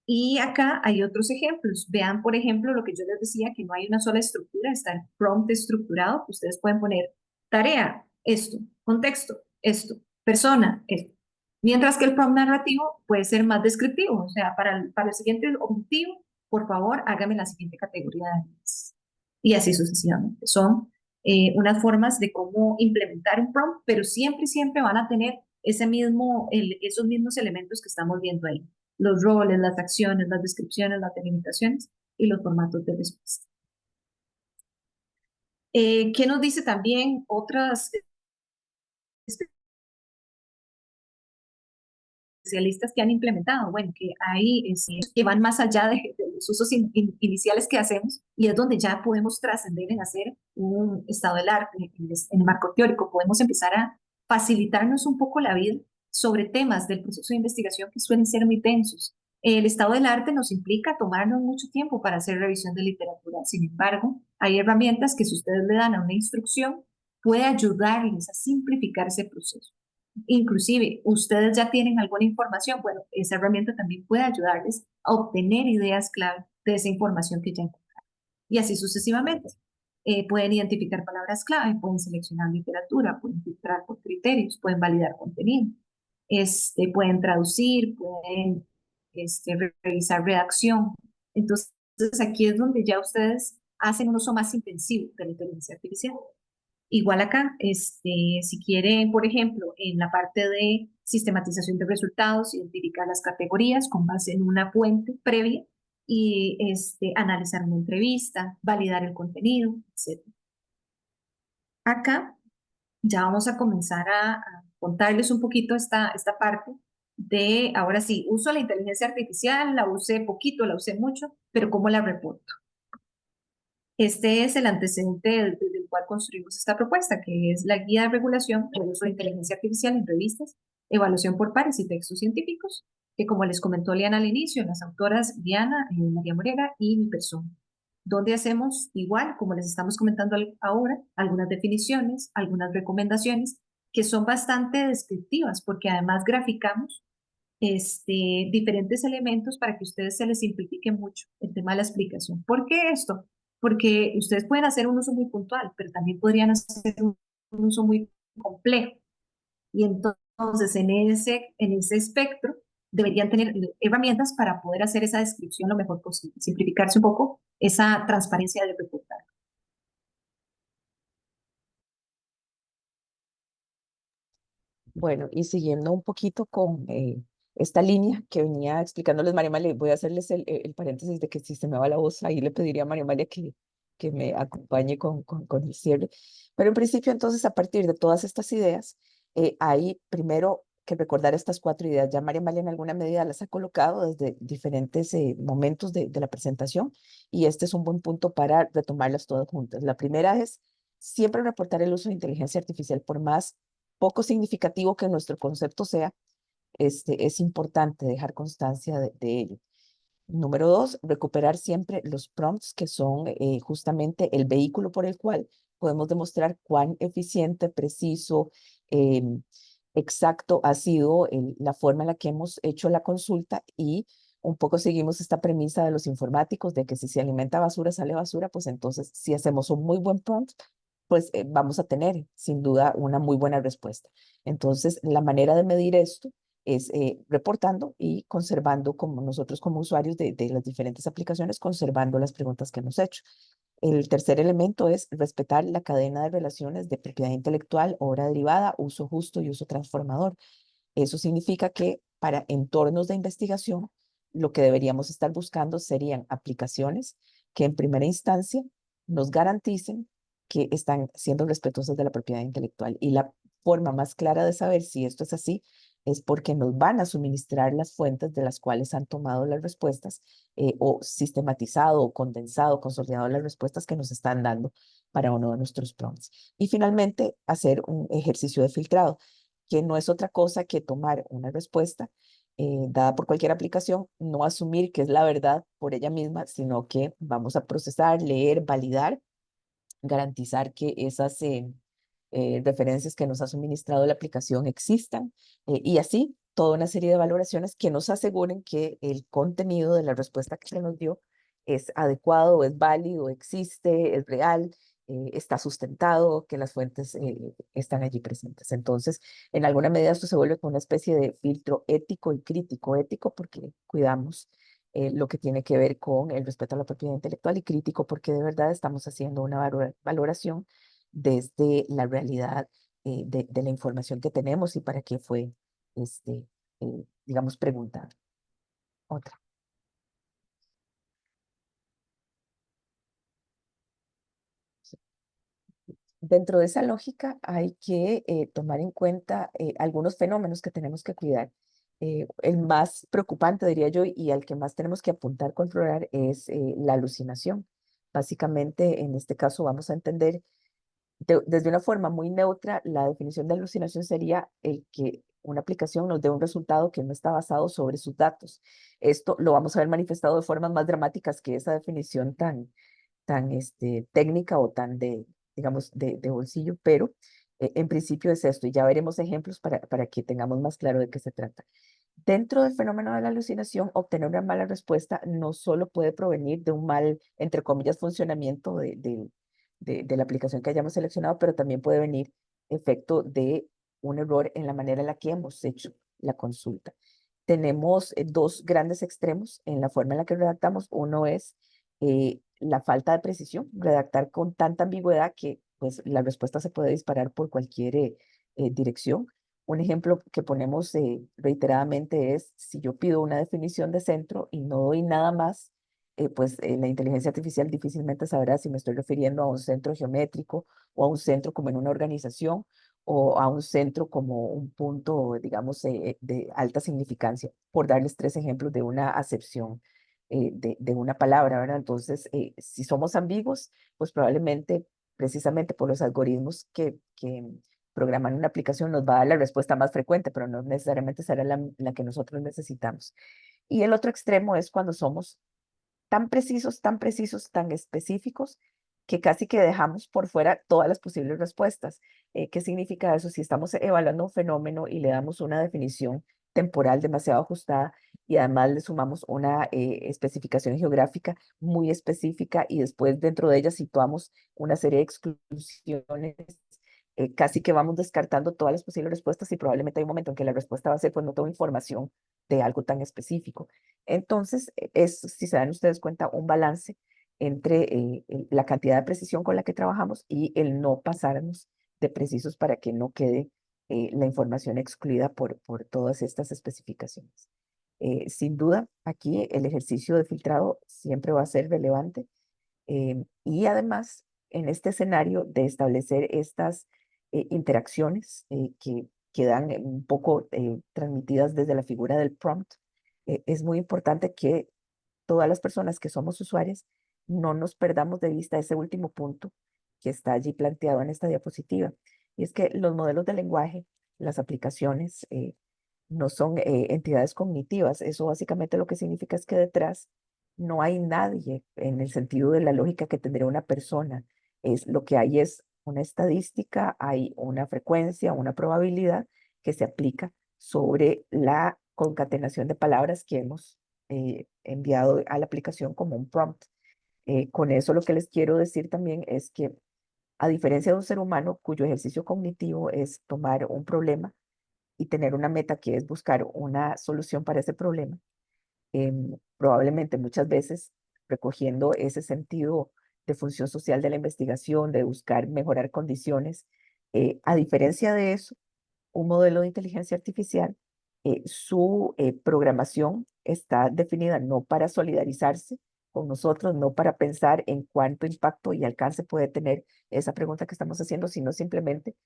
Y acá hay otros ejemplos. Vean, por ejemplo, lo que yo les decía, que no hay una sola estructura, está el prompt estructurado, que ustedes pueden poner tarea, esto, contexto, esto, persona, esto. Mientras que el prompt narrativo puede ser más descriptivo, o sea, para el siguiente objetivo, por favor, hágame la siguiente categoría de áreas. Y así sucesivamente. Son unas formas de cómo implementar un prompt, pero siempre, siempre van a tener esos mismos elementos que estamos viendo ahí: los roles, las acciones, las descripciones, las delimitaciones y los formatos de respuesta. ¿Qué nos dice también otras especialistas que han implementado? Bueno, que hay que van más allá de los usos iniciales que hacemos y es donde ya podemos trascender en hacer un estado del arte, en el marco teórico. Podemos empezar a facilitarnos un poco la vida sobre temas del proceso de investigación que suelen ser muy tensos. El estado del arte nos implica tomarnos mucho tiempo para hacer revisión de literatura. Sin embargo, hay herramientas que si ustedes le dan a una instrucción, puede ayudarles a simplificar ese proceso. Inclusive, ustedes ya tienen alguna información, bueno, esa herramienta también puede ayudarles a obtener ideas clave de esa información que ya encontraron. Y así sucesivamente. Pueden identificar palabras clave, pueden seleccionar literatura, pueden filtrar por criterios, pueden validar contenido, pueden traducir, pueden revisar redacción. Entonces, Entonces aquí es donde ya ustedes hacen un uso más intensivo de la inteligencia artificial. Igual acá, si quieren, por ejemplo, en la parte de sistematización de resultados, identificar las categorías con base en una fuente previa y analizar una entrevista, validar el contenido, etc. Acá ya vamos a comenzar a contarles un poquito esta parte de, ahora sí, uso la inteligencia artificial, la usé poquito, la usé mucho, pero ¿cómo la reporto? Este es el antecedente desde el cual construimos esta propuesta, que es la guía de regulación del uso de inteligencia artificial en revistas, evaluación por pares y textos científicos, que como les comentó Liana al inicio, las autoras Diana, María Morera y mi persona, donde hacemos igual, como les estamos comentando ahora, algunas definiciones, algunas recomendaciones, que son bastante descriptivas, porque además graficamos diferentes elementos para que a ustedes se les simplifique mucho el tema de la explicación. ¿Por qué esto? Porque ustedes pueden hacer un uso muy puntual, pero también podrían hacer un uso muy complejo. Y entonces en ese espectro deberían tener herramientas para poder hacer esa descripción lo mejor posible, simplificarse un poco esa transparencia del reportaje. Bueno, y siguiendo un poquito con esta línea que venía explicándoles María Amalia, voy a hacerles el paréntesis de que si se me va la voz, ahí le pediría a María Amalia que me acompañe con el cierre. Pero en principio, entonces, a partir de todas estas ideas, hay primero que recordar estas 4 ideas. Ya María Amalia en alguna medida las ha colocado desde diferentes momentos de la presentación y este es un buen punto para retomarlas todas juntas. La primera es siempre reportar el uso de inteligencia artificial por más poco significativo que nuestro concepto sea, es importante dejar constancia de ello. Número 2, recuperar siempre los prompts, que son justamente el vehículo por el cual podemos demostrar cuán eficiente, preciso, exacto ha sido la forma en la que hemos hecho la consulta y un poco seguimos esta premisa de los informáticos de que si se alimenta basura, sale basura, pues entonces si hacemos un muy buen prompt, pues vamos a tener sin duda una muy buena respuesta. Entonces, la manera de medir esto es reportando y conservando como nosotros como usuarios de las diferentes aplicaciones, conservando las preguntas que hemos hecho. El tercer elemento es respetar la cadena de relaciones de propiedad intelectual, obra derivada, uso justo y uso transformador. Eso significa que para entornos de investigación, lo que deberíamos estar buscando serían aplicaciones que en primera instancia nos garanticen que están siendo respetuosas de la propiedad intelectual. Y la forma más clara de saber si esto es así es porque nos van a suministrar las fuentes de las cuales han tomado las respuestas o sistematizado o condensado, consolidado las respuestas que nos están dando para uno de nuestros prompts. Y finalmente, hacer un ejercicio de filtrado, que no es otra cosa que tomar una respuesta dada por cualquier aplicación, no asumir que es la verdad por ella misma, sino que vamos a procesar, leer, validar, garantizar que esas referencias que nos ha suministrado la aplicación existan y así toda una serie de valoraciones que nos aseguren que el contenido de la respuesta que se nos dio es adecuado, es válido, existe, es real, está sustentado, que las fuentes están allí presentes. Entonces, en alguna medida esto se vuelve como una especie de filtro ético y crítico. Ético porque cuidamos lo que tiene que ver con el respeto a la propiedad intelectual y crítico porque de verdad estamos haciendo una valoración desde la realidad de la información que tenemos y para qué fue, digamos, preguntada. Otra. Dentro de esa lógica hay que tomar en cuenta algunos fenómenos que tenemos que cuidar. El más preocupante, diría yo, y al que más tenemos que apuntar, controlar, es la alucinación. Básicamente, en este caso, vamos a entender desde una forma muy neutra, la definición de alucinación sería el que una aplicación nos dé un resultado que no está basado sobre sus datos. Esto lo vamos a ver manifestado de formas más dramáticas que esa definición tan técnica o tan digamos, de bolsillo, pero en principio es esto y ya veremos ejemplos para que tengamos más claro de qué se trata. Dentro del fenómeno de la alucinación, obtener una mala respuesta no solo puede provenir de un mal, entre comillas, funcionamiento de la aplicación que hayamos seleccionado, pero también puede venir efecto de un error en la manera en la que hemos hecho la consulta. Tenemos dos grandes extremos en la forma en la que redactamos. Uno es la falta de precisión, redactar con tanta ambigüedad que pues, la respuesta se puede disparar por cualquier dirección. Un ejemplo que ponemos reiteradamente es, si yo pido una definición de centro y no doy nada más, pues la inteligencia artificial difícilmente sabrá si me estoy refiriendo a un centro geométrico o a un centro como en una organización o a un centro como un punto, digamos, de alta significancia, por darles tres ejemplos de una acepción de una palabra, ¿verdad? Entonces, si somos ambiguos, pues probablemente, precisamente por los algoritmos que programan una aplicación, nos va a dar la respuesta más frecuente, pero no necesariamente será la que nosotros necesitamos. Y el otro extremo es cuando somos tan precisos, tan específicos, que casi que dejamos por fuera todas las posibles respuestas. ¿Qué significa eso? Si estamos evaluando un fenómeno y le damos una definición temporal demasiado ajustada y además le sumamos una especificación geográfica muy específica y después dentro de ella situamos una serie de exclusiones, casi que vamos descartando todas las posibles respuestas y probablemente hay un momento en que la respuesta va a ser, pues no tengo información de algo tan específico. Entonces, es, si se dan ustedes cuenta, un balance entre la cantidad de precisión con la que trabajamos y el no pasarnos de precisos para que no quede la información excluida por todas estas especificaciones. Sin duda, aquí el ejercicio de filtrado siempre va a ser relevante y además, en este escenario de establecer estas interacciones que quedan un poco transmitidas desde la figura del prompt, es muy importante que todas las personas que somos usuarios no nos perdamos de vista ese último punto que está allí planteado en esta diapositiva. Y es que los modelos de lenguaje, las aplicaciones, no son entidades cognitivas. Eso básicamente lo que significa es que detrás no hay nadie en el sentido de la lógica que tendría una persona. Lo que hay es una estadística, hay una frecuencia, una probabilidad que se aplica sobre la concatenación de palabras que hemos enviado a la aplicación como un prompt. Con eso lo que les quiero decir también es que a diferencia de un ser humano cuyo ejercicio cognitivo es tomar un problema y tener una meta que es buscar una solución para ese problema, probablemente muchas veces recogiendo ese sentido de función social de la investigación, de buscar mejorar condiciones, a diferencia de eso, un modelo de inteligencia artificial, su programación está definida no para solidarizarse con nosotros, no para pensar en cuánto impacto y alcance puede tener esa pregunta que estamos haciendo, sino simplemente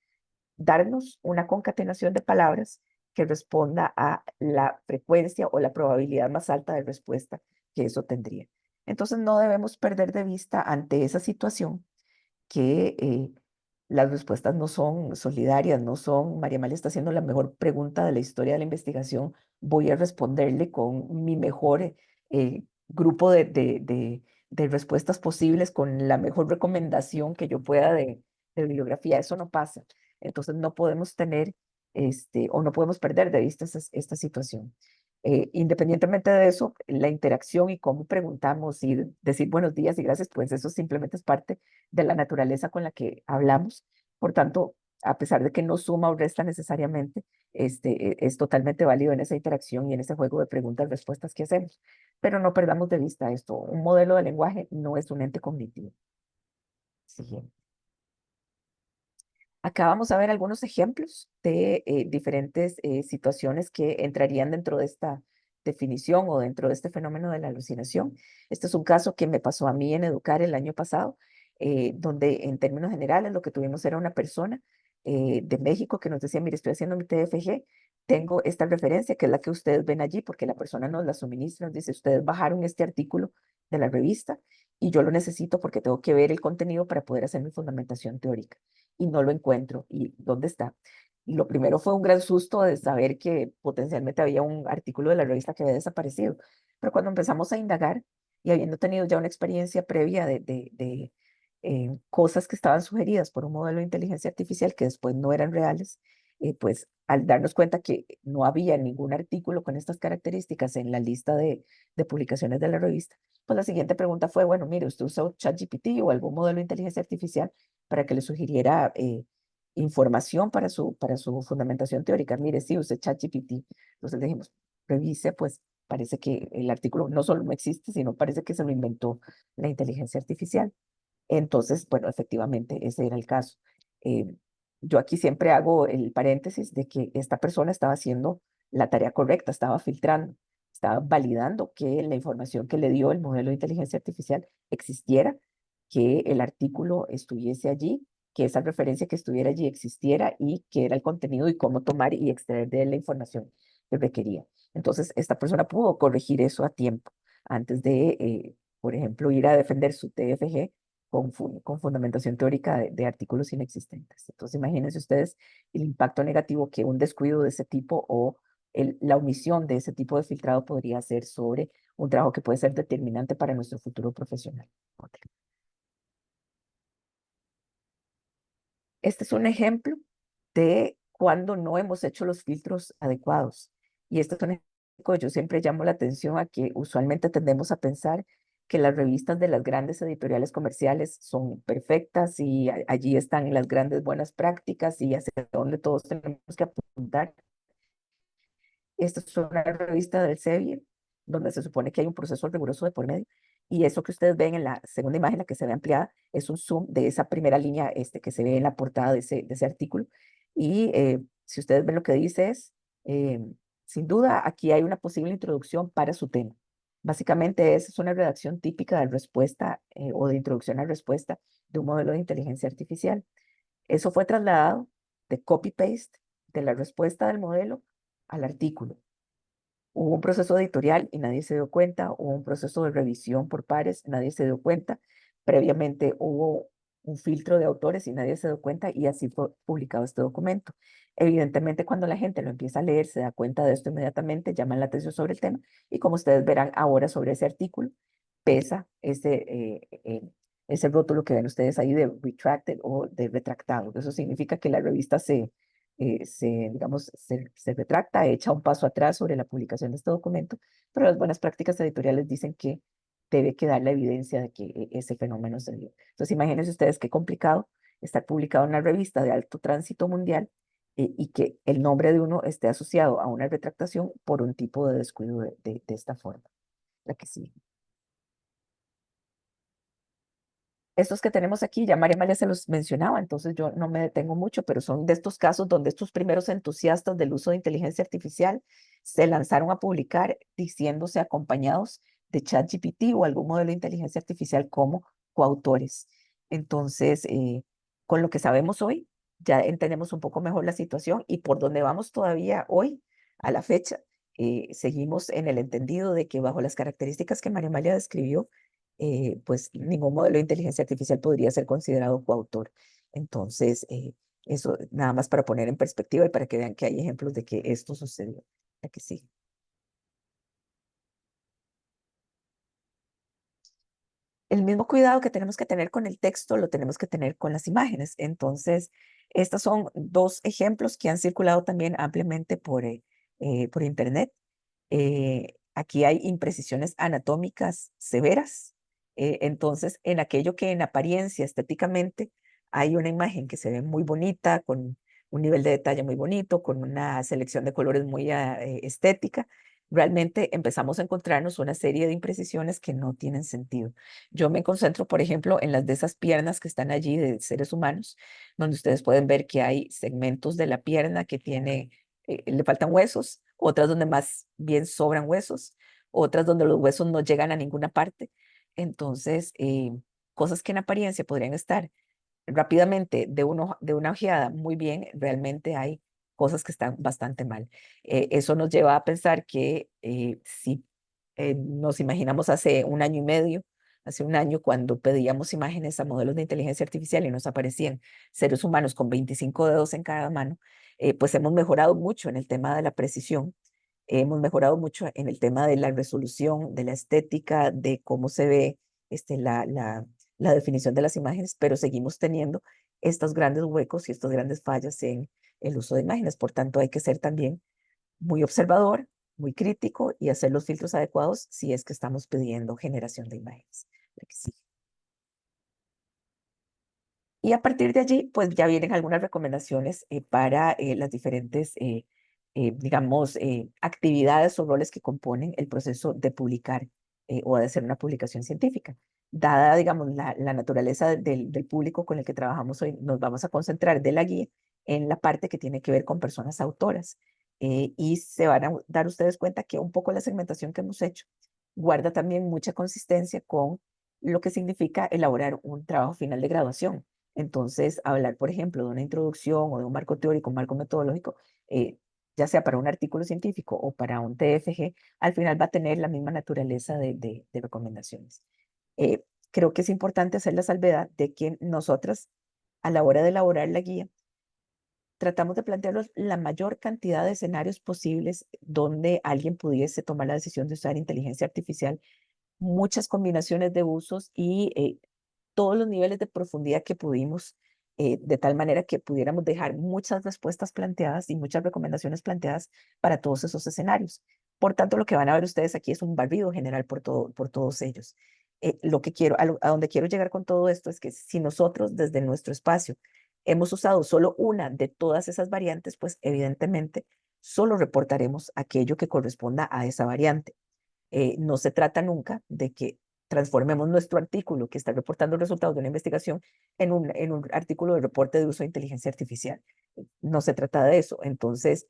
darnos una concatenación de palabras que responda a la frecuencia o la probabilidad más alta de respuesta que eso tendría. Entonces no debemos perder de vista ante esa situación que las respuestas no son solidarias, no son, María Amalia está haciendo la mejor pregunta de la historia de la investigación, voy a responderle con mi mejor grupo de respuestas posibles, con la mejor recomendación que yo pueda de bibliografía. Eso no pasa. Entonces no podemos tener, o no podemos perder de vista esta situación. Independientemente de eso, la interacción y cómo preguntamos y decir buenos días y gracias, pues eso simplemente es parte de la naturaleza con la que hablamos. Por tanto, a pesar de que no suma o resta necesariamente, es totalmente válido en esa interacción y en ese juego de preguntas-respuestas que hacemos. Pero no perdamos de vista esto. Un modelo de lenguaje no es un ente cognitivo. Siguiente. Acá vamos a ver algunos ejemplos de diferentes situaciones que entrarían dentro de esta definición o dentro de este fenómeno de la alucinación. Este es un caso que me pasó a mí en Educar el año pasado, donde en términos generales lo que tuvimos era una persona de México que nos decía, mire, estoy haciendo mi TFG, tengo esta referencia que es la que ustedes ven allí porque la persona nos la suministra, nos dice, ustedes bajaron este artículo de la revista y yo lo necesito porque tengo que ver el contenido para poder hacer mi fundamentación teórica y no lo encuentro. ¿Y dónde está? Y lo primero fue un gran susto de saber que potencialmente había un artículo de la revista que había desaparecido. Pero cuando empezamos a indagar y habiendo tenido ya una experiencia previa de cosas que estaban sugeridas por un modelo de inteligencia artificial que después no eran reales, pues al darnos cuenta que no había ningún artículo con estas características en la lista de publicaciones de la revista, pues la siguiente pregunta fue, bueno, mire, ¿usted usa ChatGPT o algún modelo de inteligencia artificial para que le sugiriera información para su fundamentación teórica? Mire, sí, usé ChatGPT. Entonces dijimos, revise pues parece que el artículo no solo no existe, sino parece que se lo inventó la inteligencia artificial. Entonces, bueno, efectivamente, ese era el caso. Eh, yo aquí siempre hago el paréntesis de que esta persona estaba haciendo la tarea correcta, estaba filtrando, estaba validando que la información que le dio el modelo de inteligencia artificial existiera, que el artículo estuviese allí, que esa referencia que estuviera allí existiera y que era el contenido y cómo tomar y extraer de él la información que requería. Entonces, esta persona pudo corregir eso a tiempo antes de, por ejemplo, ir a defender su TFG con fundamentación teórica de artículos inexistentes. Entonces, imagínense ustedes el impacto negativo que un descuido de ese tipo o la omisión de ese tipo de filtrado podría hacer sobre un trabajo que puede ser determinante para nuestro futuro profesional. Ok. Este es un ejemplo de cuando no hemos hecho los filtros adecuados. Y este es un ejemplo, yo siempre llamo la atención a que usualmente tendemos a pensar que las revistas de las grandes editoriales comerciales son perfectas y allí están las grandes buenas prácticas y hacia dónde todos tenemos que apuntar. Esta es una revista del Elsevier, donde se supone que hay un proceso riguroso de por medio. Y eso que ustedes ven en la segunda imagen, la que se ve ampliada, es un zoom de esa primera línea que se ve en la portada de ese artículo. Y si ustedes ven lo que dice es, eh, sin duda, aquí hay una posible introducción para su tema. Básicamente es una redacción típica de respuesta o de introducción a respuesta de un modelo de inteligencia artificial. Eso fue trasladado de copy-paste de la respuesta del modelo al artículo. Hubo un proceso editorial y nadie se dio cuenta, hubo un proceso de revisión por pares, nadie se dio cuenta, previamente hubo un filtro de autores y nadie se dio cuenta y así fue publicado este documento. Evidentemente, cuando la gente lo empieza a leer, se da cuenta de esto inmediatamente, llaman la atención sobre el tema y como ustedes verán ahora sobre ese artículo, pesa ese rótulo que ven ustedes ahí de retracted o de retractado. Eso significa que la revista digamos, se retracta, echa un paso atrás sobre la publicación de este documento, pero las buenas prácticas editoriales dicen que debe quedar la evidencia de que ese fenómeno se dio. Entonces, imagínense ustedes qué complicado estar publicado en una revista de alto tránsito mundial y que el nombre de uno esté asociado a una retractación por un tipo de descuido de esta forma. La que sigue. Estos que tenemos aquí, ya María Amalia se los mencionaba, entonces yo no me detengo mucho, pero son de estos casos donde estos primeros entusiastas del uso de inteligencia artificial se lanzaron a publicar diciéndose acompañados de ChatGPT o algún modelo de inteligencia artificial como coautores. Entonces, con lo que sabemos hoy, ya entendemos un poco mejor la situación y por donde vamos todavía hoy, a la fecha, seguimos en el entendido de que bajo las características que María Amalia describió, pues ningún modelo de inteligencia artificial podría ser considerado coautor. Entonces, eso nada más para poner en perspectiva y para que vean que hay ejemplos de que esto sucedió. La que sigue. El mismo cuidado que tenemos que tener con el texto lo tenemos que tener con las imágenes. Entonces, estos son dos ejemplos que han circulado también ampliamente por internet. Aquí hay imprecisiones anatómicas severas. Entonces, en aquello que en apariencia, estéticamente, hay una imagen que se ve muy bonita, con un nivel de detalle muy bonito, con una selección de colores muy estética, realmente empezamos a encontrarnos una serie de imprecisiones que no tienen sentido. Yo me concentro, por ejemplo, en las de esas piernas que están allí de seres humanos, donde ustedes pueden ver que hay segmentos de la pierna que tiene, le faltan huesos, otras donde más bien sobran huesos, otras donde los huesos no llegan a ninguna parte. Entonces, cosas que en apariencia podrían estar rápidamente de una ojeada muy bien, realmente hay cosas que están bastante mal. Eso nos lleva a pensar que si nos imaginamos hace un año y medio, hace un año cuando pedíamos imágenes a modelos de inteligencia artificial y nos aparecían seres humanos con 25 dedos en cada mano, pues hemos mejorado mucho en el tema de la precisión, hemos mejorado mucho en el tema de la resolución, de la estética, de cómo se ve la definición de las imágenes, pero seguimos teniendo estos grandes huecos y estas grandes fallas en el uso de imágenes. Por tanto, hay que ser también muy observador, muy crítico y hacer los filtros adecuados si es que estamos pidiendo generación de imágenes. Y a partir de allí, pues ya vienen algunas recomendaciones para las diferentes digamos, actividades o roles que componen el proceso de publicar o de hacer una publicación científica. Dada, digamos, la naturaleza del público con el que trabajamos hoy, nos vamos a concentrar de la guía en la parte que tiene que ver con personas autoras. Y se van a dar ustedes cuenta que un poco la segmentación que hemos hecho guarda también mucha consistencia con lo que significa elaborar un trabajo final de graduación. Entonces, hablar, por ejemplo, de una introducción o de un marco teórico, un marco metodológico, ya sea para un artículo científico o para un TFG, al final va a tener la misma naturaleza de recomendaciones. Creo que es importante hacer la salvedad de que nosotras, a la hora de elaborar la guía, tratamos de plantearlos la mayor cantidad de escenarios posibles donde alguien pudiese tomar la decisión de usar inteligencia artificial, muchas combinaciones de usos y todos los niveles de profundidad que pudimos, de tal manera que pudiéramos dejar muchas respuestas planteadas y muchas recomendaciones planteadas para todos esos escenarios. Por tanto, lo que van a ver ustedes aquí es un barrido general por todos ellos. Lo que quiero, a donde quiero llegar con todo esto es que si nosotros desde nuestro espacio hemos usado solo una de todas esas variantes, pues evidentemente solo reportaremos aquello que corresponda a esa variante. No se trata nunca de que transformemos nuestro artículo que está reportando resultados de una investigación en un artículo de reporte de uso de inteligencia artificial. No se trata de eso. Entonces,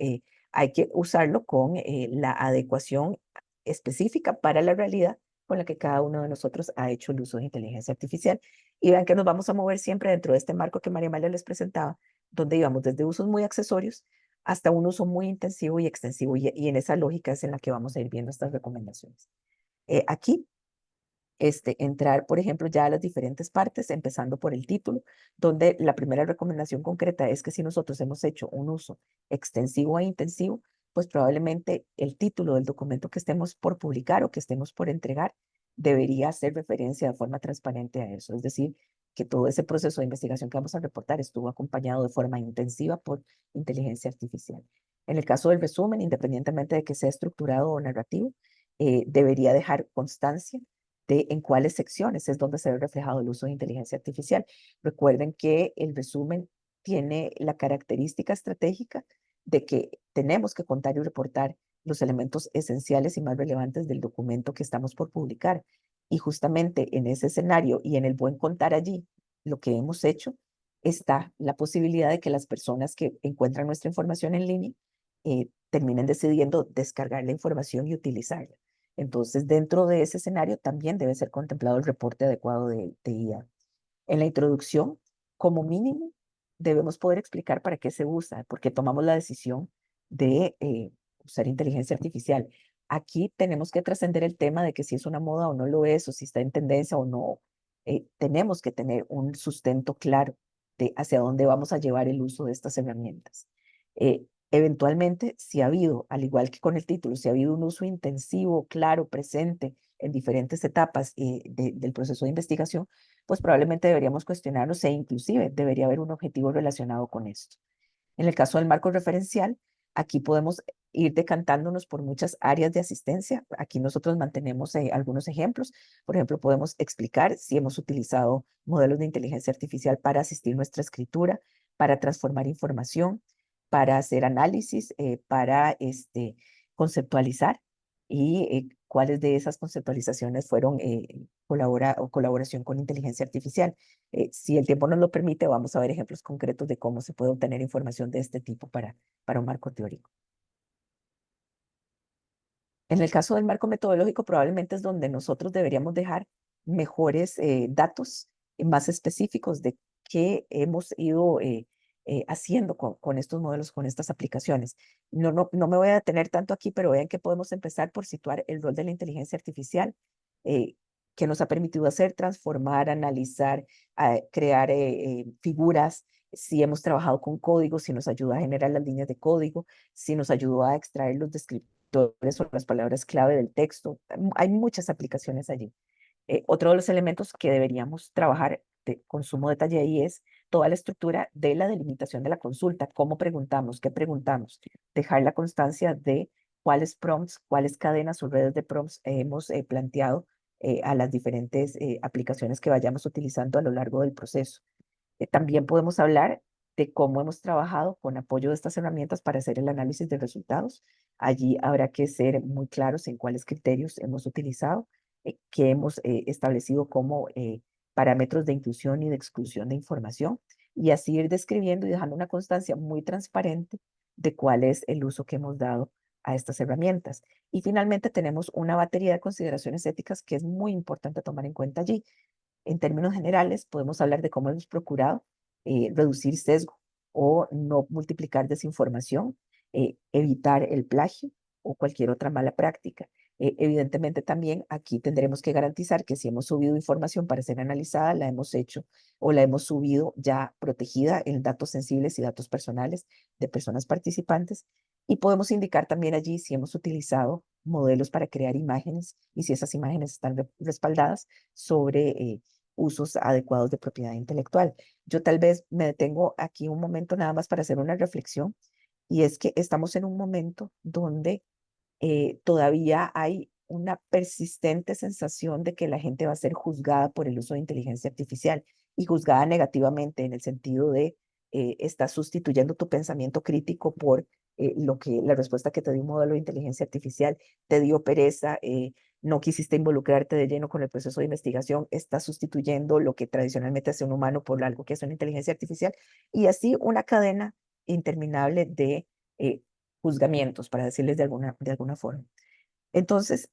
hay que usarlo con la adecuación específica para la realidad con la que cada uno de nosotros ha hecho el uso de inteligencia artificial. Y vean que nos vamos a mover siempre dentro de este marco que María Amalia les presentaba, donde íbamos desde usos muy accesorios hasta un uso muy intensivo y extensivo, y en esa lógica es en la que vamos a ir viendo estas recomendaciones. Aquí, entrar, por ejemplo, ya a las diferentes partes, empezando por el título, donde la primera recomendación concreta es que si nosotros hemos hecho un uso extensivo e intensivo, pues probablemente el título del documento que estemos por publicar o que estemos por entregar debería hacer referencia de forma transparente a eso. Es decir, que todo ese proceso de investigación que vamos a reportar estuvo acompañado de forma intensiva por inteligencia artificial. En el caso del resumen, independientemente de que sea estructurado o narrativo, debería dejar constancia de en cuáles secciones es donde se ve reflejado el uso de inteligencia artificial. Recuerden que el resumen tiene la característica estratégica de que tenemos que contar y reportar los elementos esenciales y más relevantes del documento que estamos por publicar. Y justamente en ese escenario y en el buen contar allí lo que hemos hecho, está la posibilidad de que las personas que encuentran nuestra información en línea terminen decidiendo descargar la información y utilizarla. Entonces, dentro de ese escenario también debe ser contemplado el reporte adecuado de IA. En la introducción, como mínimo, debemos poder explicar para qué se usa, por qué tomamos la decisión de usar inteligencia artificial. Aquí tenemos que trascender el tema de que si es una moda o no lo es, o si está en tendencia o no. Tenemos que tener un sustento claro de hacia dónde vamos a llevar el uso de estas herramientas. Eventualmente, si ha habido, al igual que con el título, si ha habido un uso intensivo, claro, presente en diferentes etapas del proceso de investigación, pues probablemente deberíamos cuestionarnos e inclusive debería haber un objetivo relacionado con esto. En el caso del marco referencial, aquí podemos ir decantándonos por muchas áreas de asistencia. Aquí nosotros mantenemos algunos ejemplos. Por ejemplo, podemos explicar si hemos utilizado modelos de inteligencia artificial para asistir nuestra escritura, para transformar información, para hacer análisis, para conceptualizar y cuáles de esas conceptualizaciones fueron colaboración con inteligencia artificial. Si el tiempo nos lo permite, vamos a ver ejemplos concretos de cómo se puede obtener información de este tipo para un marco teórico. En el caso del marco metodológico, probablemente es donde nosotros deberíamos dejar mejores datos más específicos de qué hemos ido haciendo con estos modelos, con estas aplicaciones. No me voy a detener tanto aquí, pero vean que podemos empezar por situar el rol de la inteligencia artificial, que nos ha permitido hacer, transformar, analizar, crear figuras, si hemos trabajado con código, si nos ayuda a generar las líneas de código, si nos ayudó a extraer los descriptores o las palabras clave del texto. Hay muchas aplicaciones allí. Otro de los elementos que deberíamos trabajar con sumo detalle ahí es toda la estructura de la delimitación de la consulta, cómo preguntamos, qué preguntamos, dejar la constancia de cuáles prompts, cuáles cadenas o redes de prompts hemos planteado a las diferentes aplicaciones que vayamos utilizando a lo largo del proceso. También podemos hablar de cómo hemos trabajado con apoyo de estas herramientas para hacer el análisis de resultados. Allí habrá que ser muy claros en cuáles criterios hemos utilizado, que hemos establecido como parámetros de inclusión y de exclusión de información, y así ir describiendo y dejando una constancia muy transparente de cuál es el uso que hemos dado a estas herramientas. Y finalmente tenemos una batería de consideraciones éticas que es muy importante tomar en cuenta allí. En términos generales, podemos hablar de cómo hemos procurado reducir sesgo o no multiplicar desinformación, evitar el plagio o cualquier otra mala práctica. Evidentemente también aquí tendremos que garantizar que si hemos subido información para ser analizada, la hemos hecho o la hemos subido ya protegida en datos sensibles y datos personales de personas participantes. Y podemos indicar también allí si hemos utilizado modelos para crear imágenes y si esas imágenes están respaldadas sobre usos adecuados de propiedad intelectual. Yo tal vez me detengo aquí un momento nada más para hacer una reflexión, y es que estamos en un momento donde todavía hay una persistente sensación de que la gente va a ser juzgada por el uso de inteligencia artificial, y juzgada negativamente en el sentido de estás sustituyendo tu pensamiento crítico por lo que la respuesta que te dio un modelo de inteligencia artificial, te dio pereza, no quisiste involucrarte de lleno con el proceso de investigación, estás sustituyendo lo que tradicionalmente hace un humano por algo que es una inteligencia artificial, y así una cadena interminable de juzgamientos, para decirles de alguna forma. Entonces,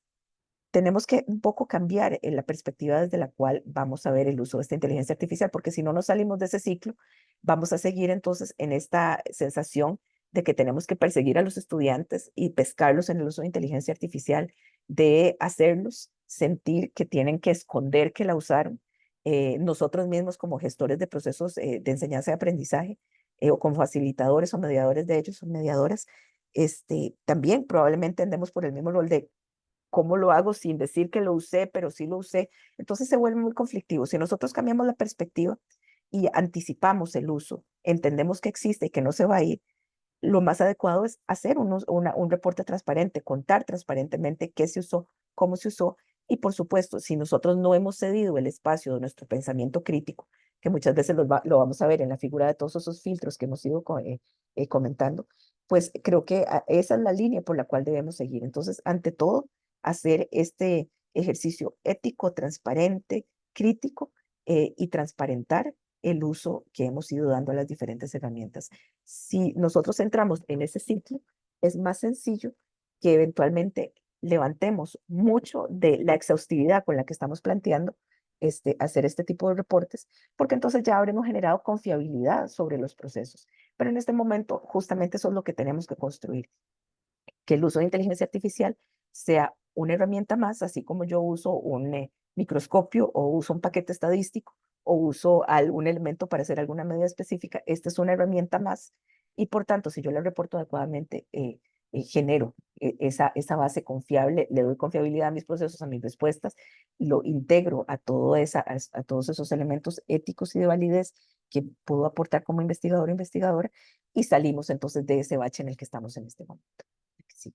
tenemos que un poco cambiar en la perspectiva desde la cual vamos a ver el uso de esta inteligencia artificial, porque si no nos salimos de ese ciclo, vamos a seguir entonces en esta sensación de que tenemos que perseguir a los estudiantes y pescarlos en el uso de inteligencia artificial, de hacerlos sentir que tienen que esconder que la usaron. Nosotros mismos como gestores de procesos de enseñanza y aprendizaje, o como facilitadores o mediadores de ellos o mediadoras, también probablemente andemos por el mismo rol de ¿cómo lo hago sin decir que lo usé, pero sí lo usé? Entonces se vuelve muy conflictivo. Si nosotros cambiamos la perspectiva y anticipamos el uso, entendemos que existe y que no se va a ir, lo más adecuado es hacer un reporte transparente, contar transparentemente qué se usó, cómo se usó, y por supuesto, si nosotros no hemos cedido el espacio de nuestro pensamiento crítico, que muchas veces lo vamos a ver en la figura de todos esos filtros que hemos ido comentando, pues creo que esa es la línea por la cual debemos seguir. Entonces, ante todo, hacer este ejercicio ético, transparente, crítico, y transparentar el uso que hemos ido dando a las diferentes herramientas. Si nosotros entramos en ese ciclo, es más sencillo que eventualmente levantemos mucho de la exhaustividad con la que estamos planteando hacer este tipo de reportes, porque entonces ya habremos generado confiabilidad sobre los procesos. Pero en este momento, justamente eso es lo que tenemos que construir, que el uso de inteligencia artificial sea una herramienta más, así como yo uso un microscopio o uso un paquete estadístico o uso algún elemento para hacer alguna medida específica. Esta es una herramienta más, y por tanto, si yo la reporto adecuadamente, genero esa base confiable, le doy confiabilidad a mis procesos, a mis respuestas, lo integro a todos esos elementos éticos y de validez que puedo aportar como investigador o investigadora, y salimos entonces de ese bache en el que estamos en este momento. Sí.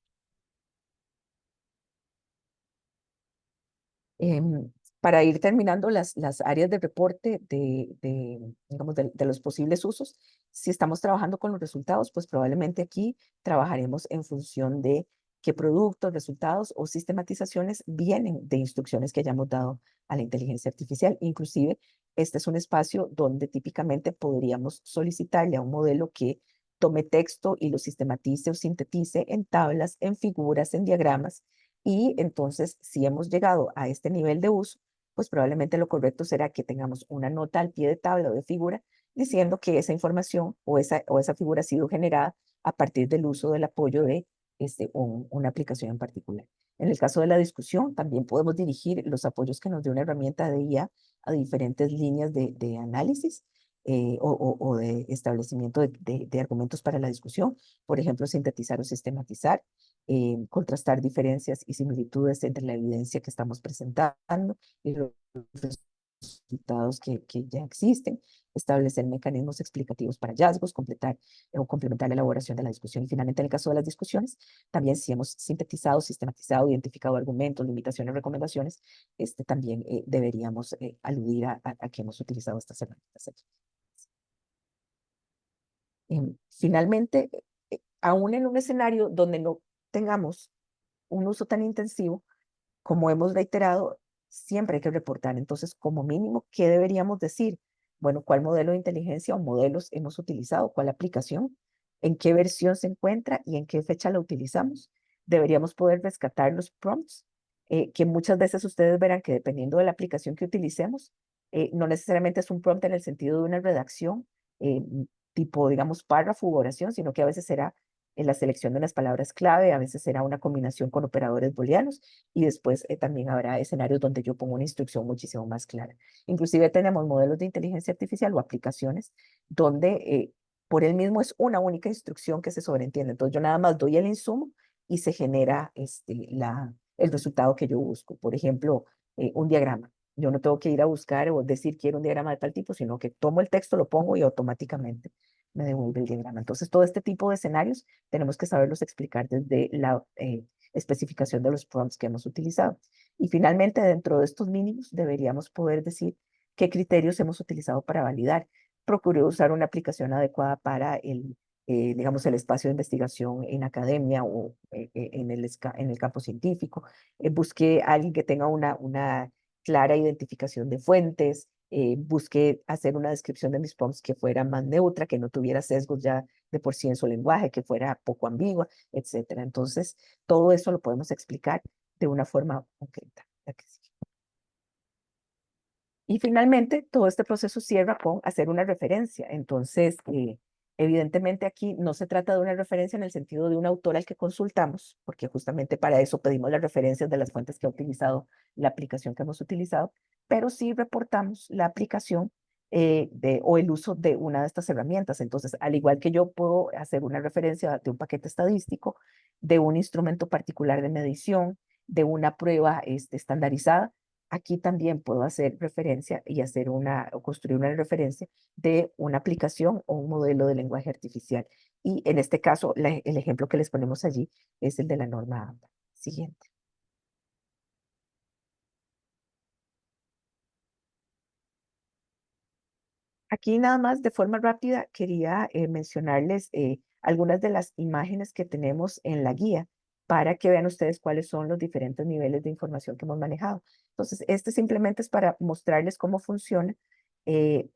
Para ir terminando las áreas de reporte digamos, de los posibles usos, si estamos trabajando con los resultados, pues probablemente aquí trabajaremos en función de qué productos, resultados o sistematizaciones vienen de instrucciones que hayamos dado a la inteligencia artificial. Inclusive, este es un espacio donde típicamente podríamos solicitarle a un modelo que tome texto y lo sistematice o sintetice en tablas, en figuras, en diagramas. Y entonces, si hemos llegado a este nivel de uso, pues probablemente lo correcto será que tengamos una nota al pie de tabla o de figura diciendo que esa información o esa figura ha sido generada a partir del uso del apoyo de una aplicación en particular. En el caso de la discusión, también podemos dirigir los apoyos que nos dé una herramienta de IA a diferentes líneas de análisis, o de establecimiento de argumentos para la discusión. Por ejemplo, sintetizar o sistematizar, contrastar diferencias y similitudes entre la evidencia que estamos presentando y los resultados que ya existen, establecer mecanismos explicativos para hallazgos, completar o complementar la elaboración de la discusión. Y finalmente, en el caso de las discusiones, también si hemos sintetizado, sistematizado, identificado argumentos, limitaciones, recomendaciones, también deberíamos aludir a que hemos utilizado estas herramientas aquí. Finalmente, aún en un escenario donde no tengamos un uso tan intensivo, como hemos reiterado, siempre hay que reportar. Entonces, como mínimo, ¿qué deberíamos decir? Bueno, ¿cuál modelo de inteligencia o modelos hemos utilizado? ¿Cuál aplicación? ¿En qué versión se encuentra y en qué fecha la utilizamos? Deberíamos poder rescatar los prompts, que muchas veces ustedes verán que dependiendo de la aplicación que utilicemos, no necesariamente es un prompt en el sentido de una redacción, tipo, digamos, párrafo u oración, sino que a veces será en la selección de unas palabras clave, a veces será una combinación con operadores booleanos y después también habrá escenarios donde yo pongo una instrucción muchísimo más clara. Inclusive tenemos modelos de inteligencia artificial o aplicaciones donde por él mismo es una única instrucción que se sobreentiende. Entonces yo nada más doy el insumo y se genera el resultado que yo busco. Por ejemplo, un diagrama. Yo no tengo que ir a buscar o decir quiero un diagrama de tal tipo, sino que tomo el texto, lo pongo y automáticamente me devuelve el diagrama. Entonces, todo este tipo de escenarios tenemos que saberlos explicar desde la especificación de los prompts que hemos utilizado. Y finalmente, dentro de estos mínimos, deberíamos poder decir qué criterios hemos utilizado para validar. Procuré usar una aplicación adecuada para digamos, el espacio de investigación en academia o en el campo científico. Busqué a alguien que tenga una clara identificación de fuentes. Busqué hacer una descripción de mis prompts que fuera más neutra, que no tuviera sesgos ya de por sí en su lenguaje, que fuera poco ambigua, etcétera. Entonces, todo eso lo podemos explicar de una forma concreta. Y finalmente, todo este proceso cierra con hacer una referencia. Entonces, evidentemente aquí no se trata de una referencia en el sentido de un autor al que consultamos, porque justamente para eso pedimos las referencias de las fuentes que ha utilizado la aplicación que hemos utilizado, pero sí reportamos la aplicación o el uso de una de estas herramientas. Entonces, al igual que yo puedo hacer una referencia de un paquete estadístico, de un instrumento particular de medición, de una prueba estandarizada, aquí también puedo hacer referencia y hacer o construir una referencia de una aplicación o un modelo de lenguaje artificial. Y en este caso, el ejemplo que les ponemos allí es el de la norma AMPA. Siguiente. Aquí nada más de forma rápida quería mencionarles algunas de las imágenes que tenemos en la guía para que vean ustedes cuáles son los diferentes niveles de información que hemos manejado. Entonces, este simplemente es para mostrarles cómo funciona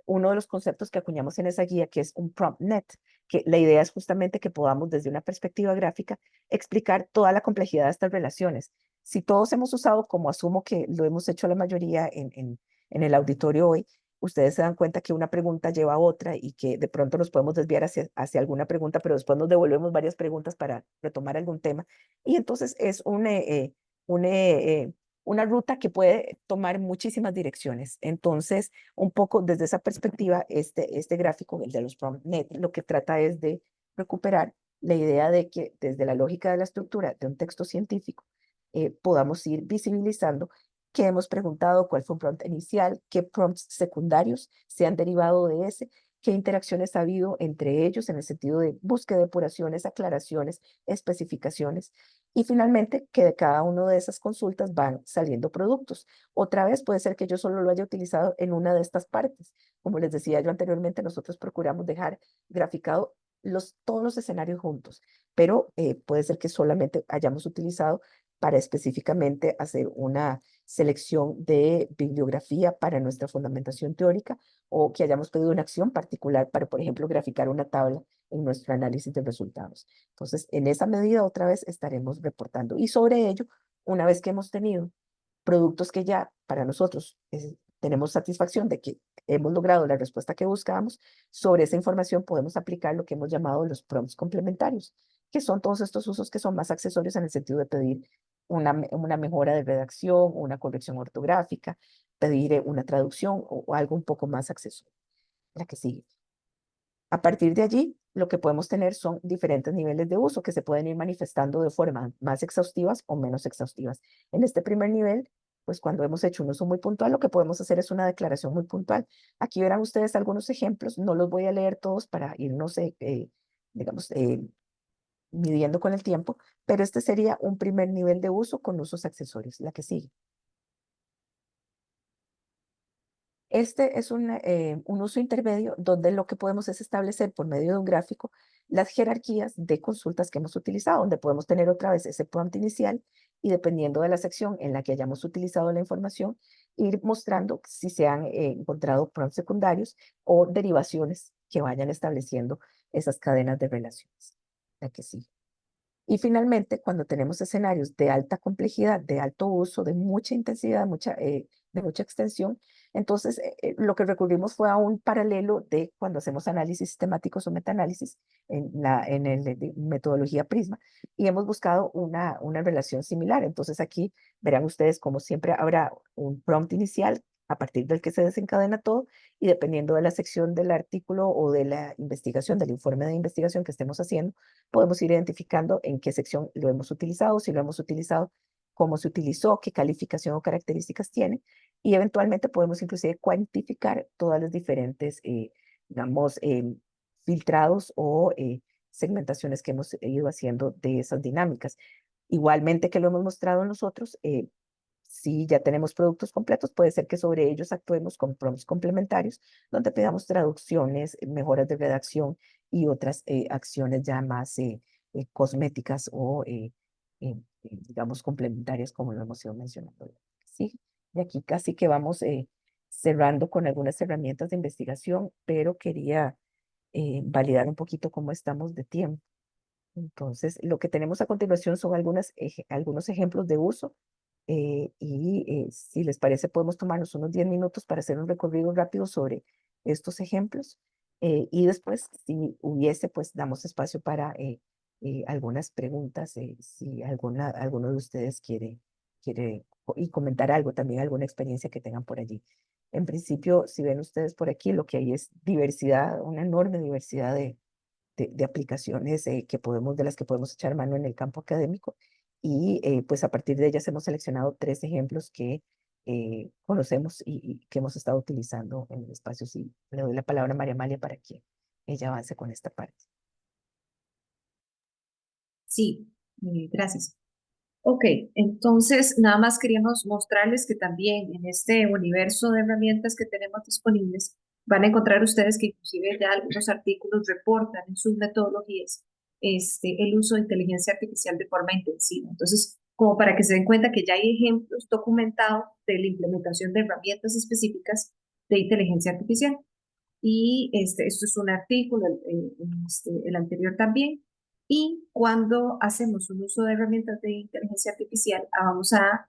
uno de los conceptos que acuñamos en esa guía, que es un prompt net, que la idea es justamente que podamos desde una perspectiva gráfica explicar toda la complejidad de estas relaciones. Si todos hemos usado, como asumo que lo hemos hecho la mayoría en el auditorio hoy, ustedes se dan cuenta que una pregunta lleva a otra y que de pronto nos podemos desviar hacia alguna pregunta, pero después nos devolvemos varias preguntas para retomar algún tema. Y entonces es una ruta que puede tomar muchísimas direcciones. Entonces, un poco desde esa perspectiva, este gráfico, el de los PromptNet, lo que trata es de recuperar la idea de que desde la lógica de la estructura de un texto científico podamos ir visibilizando qué hemos preguntado, cuál fue un prompt inicial, qué prompts secundarios se han derivado de ese, qué interacciones ha habido entre ellos en el sentido de búsqueda de depuraciones, aclaraciones, especificaciones. Y finalmente, que de cada una de esas consultas van saliendo productos. Otra vez puede ser que yo solo lo haya utilizado en una de estas partes. Como les decía yo anteriormente, nosotros procuramos dejar graficado todos los escenarios juntos, pero puede ser que solamente hayamos utilizado para específicamente hacer una selección de bibliografía para nuestra fundamentación teórica o que hayamos pedido una acción particular para, por ejemplo, graficar una tabla en nuestro análisis de resultados. Entonces, en esa medida, otra vez estaremos reportando. Y sobre ello, una vez que hemos tenido productos que ya para nosotros tenemos satisfacción de que hemos logrado la respuesta que buscábamos, sobre esa información podemos aplicar lo que hemos llamado los prompts complementarios, que son todos estos usos que son más accesorios en el sentido de pedir una mejora de redacción, una corrección ortográfica, pedir una traducción o algo un poco más accesorio. La que sigue. A partir de allí, lo que podemos tener son diferentes niveles de uso que se pueden ir manifestando de forma más exhaustivas o menos exhaustivas. En este primer nivel, pues cuando hemos hecho un uso muy puntual, lo que podemos hacer es una declaración muy puntual. Aquí verán ustedes algunos ejemplos, no los voy a leer todos para irnos, digamos, midiendo con el tiempo, pero este sería un primer nivel de uso con usos accesorios, la que sigue. Este es un uso intermedio donde lo que podemos es establecer por medio de un gráfico las jerarquías de consultas que hemos utilizado, donde podemos tener otra vez ese prompt inicial y dependiendo de la sección en la que hayamos utilizado la información, ir mostrando si se han encontrado prompts secundarios o derivaciones que vayan estableciendo esas cadenas de relaciones. La que sigue. Y finalmente, cuando tenemos escenarios de alta complejidad, de alto uso, de mucha intensidad, de mucha extensión, entonces lo que recurrimos fue a un paralelo de cuando hacemos análisis sistemáticos o metaanálisis en metodología Prisma y hemos buscado una relación similar. Entonces aquí verán ustedes como siempre habrá un prompt inicial a partir del que se desencadena todo y dependiendo de la sección del artículo o de la investigación, del informe de investigación que estemos haciendo, podemos ir identificando en qué sección lo hemos utilizado, si lo hemos utilizado, cómo se utilizó, qué calificación o características tiene, y eventualmente podemos inclusive cuantificar todas las diferentes, digamos, filtrados o segmentaciones que hemos ido haciendo de esas dinámicas. Igualmente que lo hemos mostrado nosotros, si ya tenemos productos completos, puede ser que sobre ellos actuemos con prompts complementarios, donde pedamos traducciones, mejoras de redacción y otras acciones ya más cosméticas o, digamos, complementarias, como lo hemos ido mencionando. Sí, y aquí casi que vamos cerrando con algunas herramientas de investigación, pero quería validar un poquito cómo estamos de tiempo. Entonces, lo que tenemos a continuación son algunos ejemplos de uso si les parece, podemos tomarnos unos 10 minutos para hacer un recorrido rápido sobre estos ejemplos. Y después, si hubiese, pues damos espacio para algunas preguntas, si alguno de ustedes quiere comentar algo, también alguna experiencia que tengan por allí. En principio, si ven ustedes por aquí, lo que hay es diversidad, una enorme diversidad de aplicaciones de las que podemos echar mano en el campo académico y pues a partir de ellas hemos seleccionado 3 ejemplos que conocemos y que hemos estado utilizando en el espacio. Sí, le doy la palabra a María Amalia para que ella avance con esta parte. Sí, gracias. Ok, entonces nada más queríamos mostrarles que también en este universo de herramientas que tenemos disponibles, van a encontrar ustedes que inclusive ya algunos artículos reportan en sus metodologías el uso de inteligencia artificial de forma intensiva. Entonces, como para que se den cuenta que ya hay ejemplos documentados de la implementación de herramientas específicas de inteligencia artificial. Y esto es un artículo, el anterior también. Y cuando hacemos un uso de herramientas de inteligencia artificial, vamos a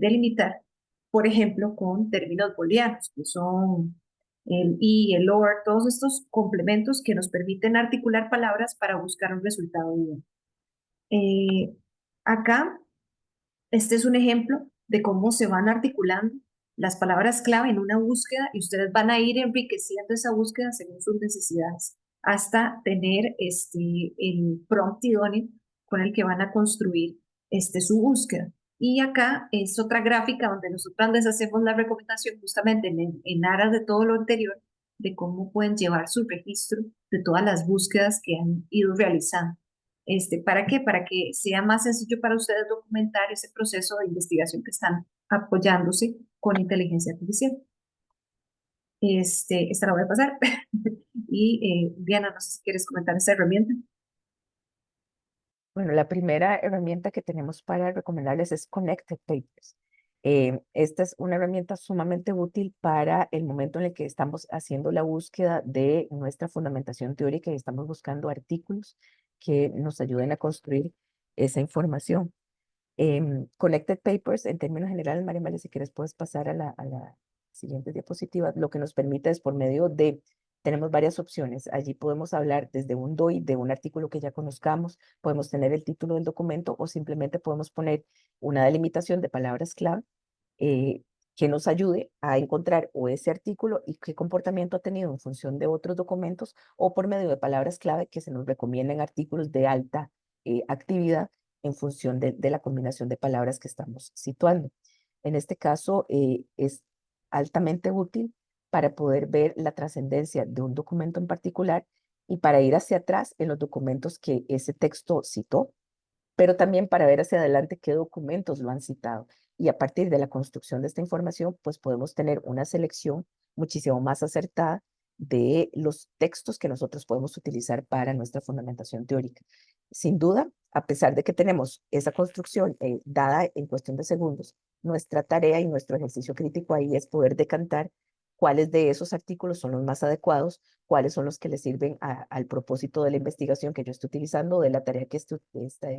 delimitar, por ejemplo, con términos booleanos, que son el y, el or, todos estos complementos que nos permiten articular palabras para buscar un resultado bien. Acá, este es un ejemplo de cómo se van articulando las palabras clave en una búsqueda y ustedes van a ir enriqueciendo esa búsqueda según sus necesidades hasta tener el prompt idóneo con el que van a construir su búsqueda. Y acá es otra gráfica donde nosotros les hacemos la recomendación justamente en aras de todo lo anterior de cómo pueden llevar su registro de todas las búsquedas que han ido realizando. ¿Para qué? Para que sea más sencillo para ustedes documentar ese proceso de investigación que están apoyándose con inteligencia artificial. Esta la voy a pasar. Y Diana, no sé si quieres comentar esta herramienta. Bueno, la primera herramienta que tenemos para recomendarles es Connected Papers. Esta es una herramienta sumamente útil para el momento en el que estamos haciendo la búsqueda de nuestra fundamentación teórica y estamos buscando artículos que nos ayuden a construir esa información. Connected Papers, en términos generales, María María, si quieres puedes pasar a la siguiente diapositiva. Lo que nos permite es por medio tenemos varias opciones. Allí podemos hablar desde un DOI, de un artículo que ya conozcamos, podemos tener el título del documento o simplemente podemos poner una delimitación de palabras clave que nos ayude a encontrar o ese artículo y qué comportamiento ha tenido en función de otros documentos o por medio de palabras clave que se nos recomienden artículos de alta actividad en función de la combinación de palabras que estamos situando. En este caso, es altamente útil para poder ver la trascendencia de un documento en particular y para ir hacia atrás en los documentos que ese texto citó, pero también para ver hacia adelante qué documentos lo han citado. Y a partir de la construcción de esta información, pues podemos tener una selección muchísimo más acertada de los textos que nosotros podemos utilizar para nuestra fundamentación teórica. Sin duda, a pesar de que tenemos esa construcción dada en cuestión de segundos, nuestra tarea y nuestro ejercicio crítico ahí es poder decantar cuáles de esos artículos son los más adecuados, cuáles son los que le sirven al propósito de la investigación que yo estoy utilizando, de la tarea que estoy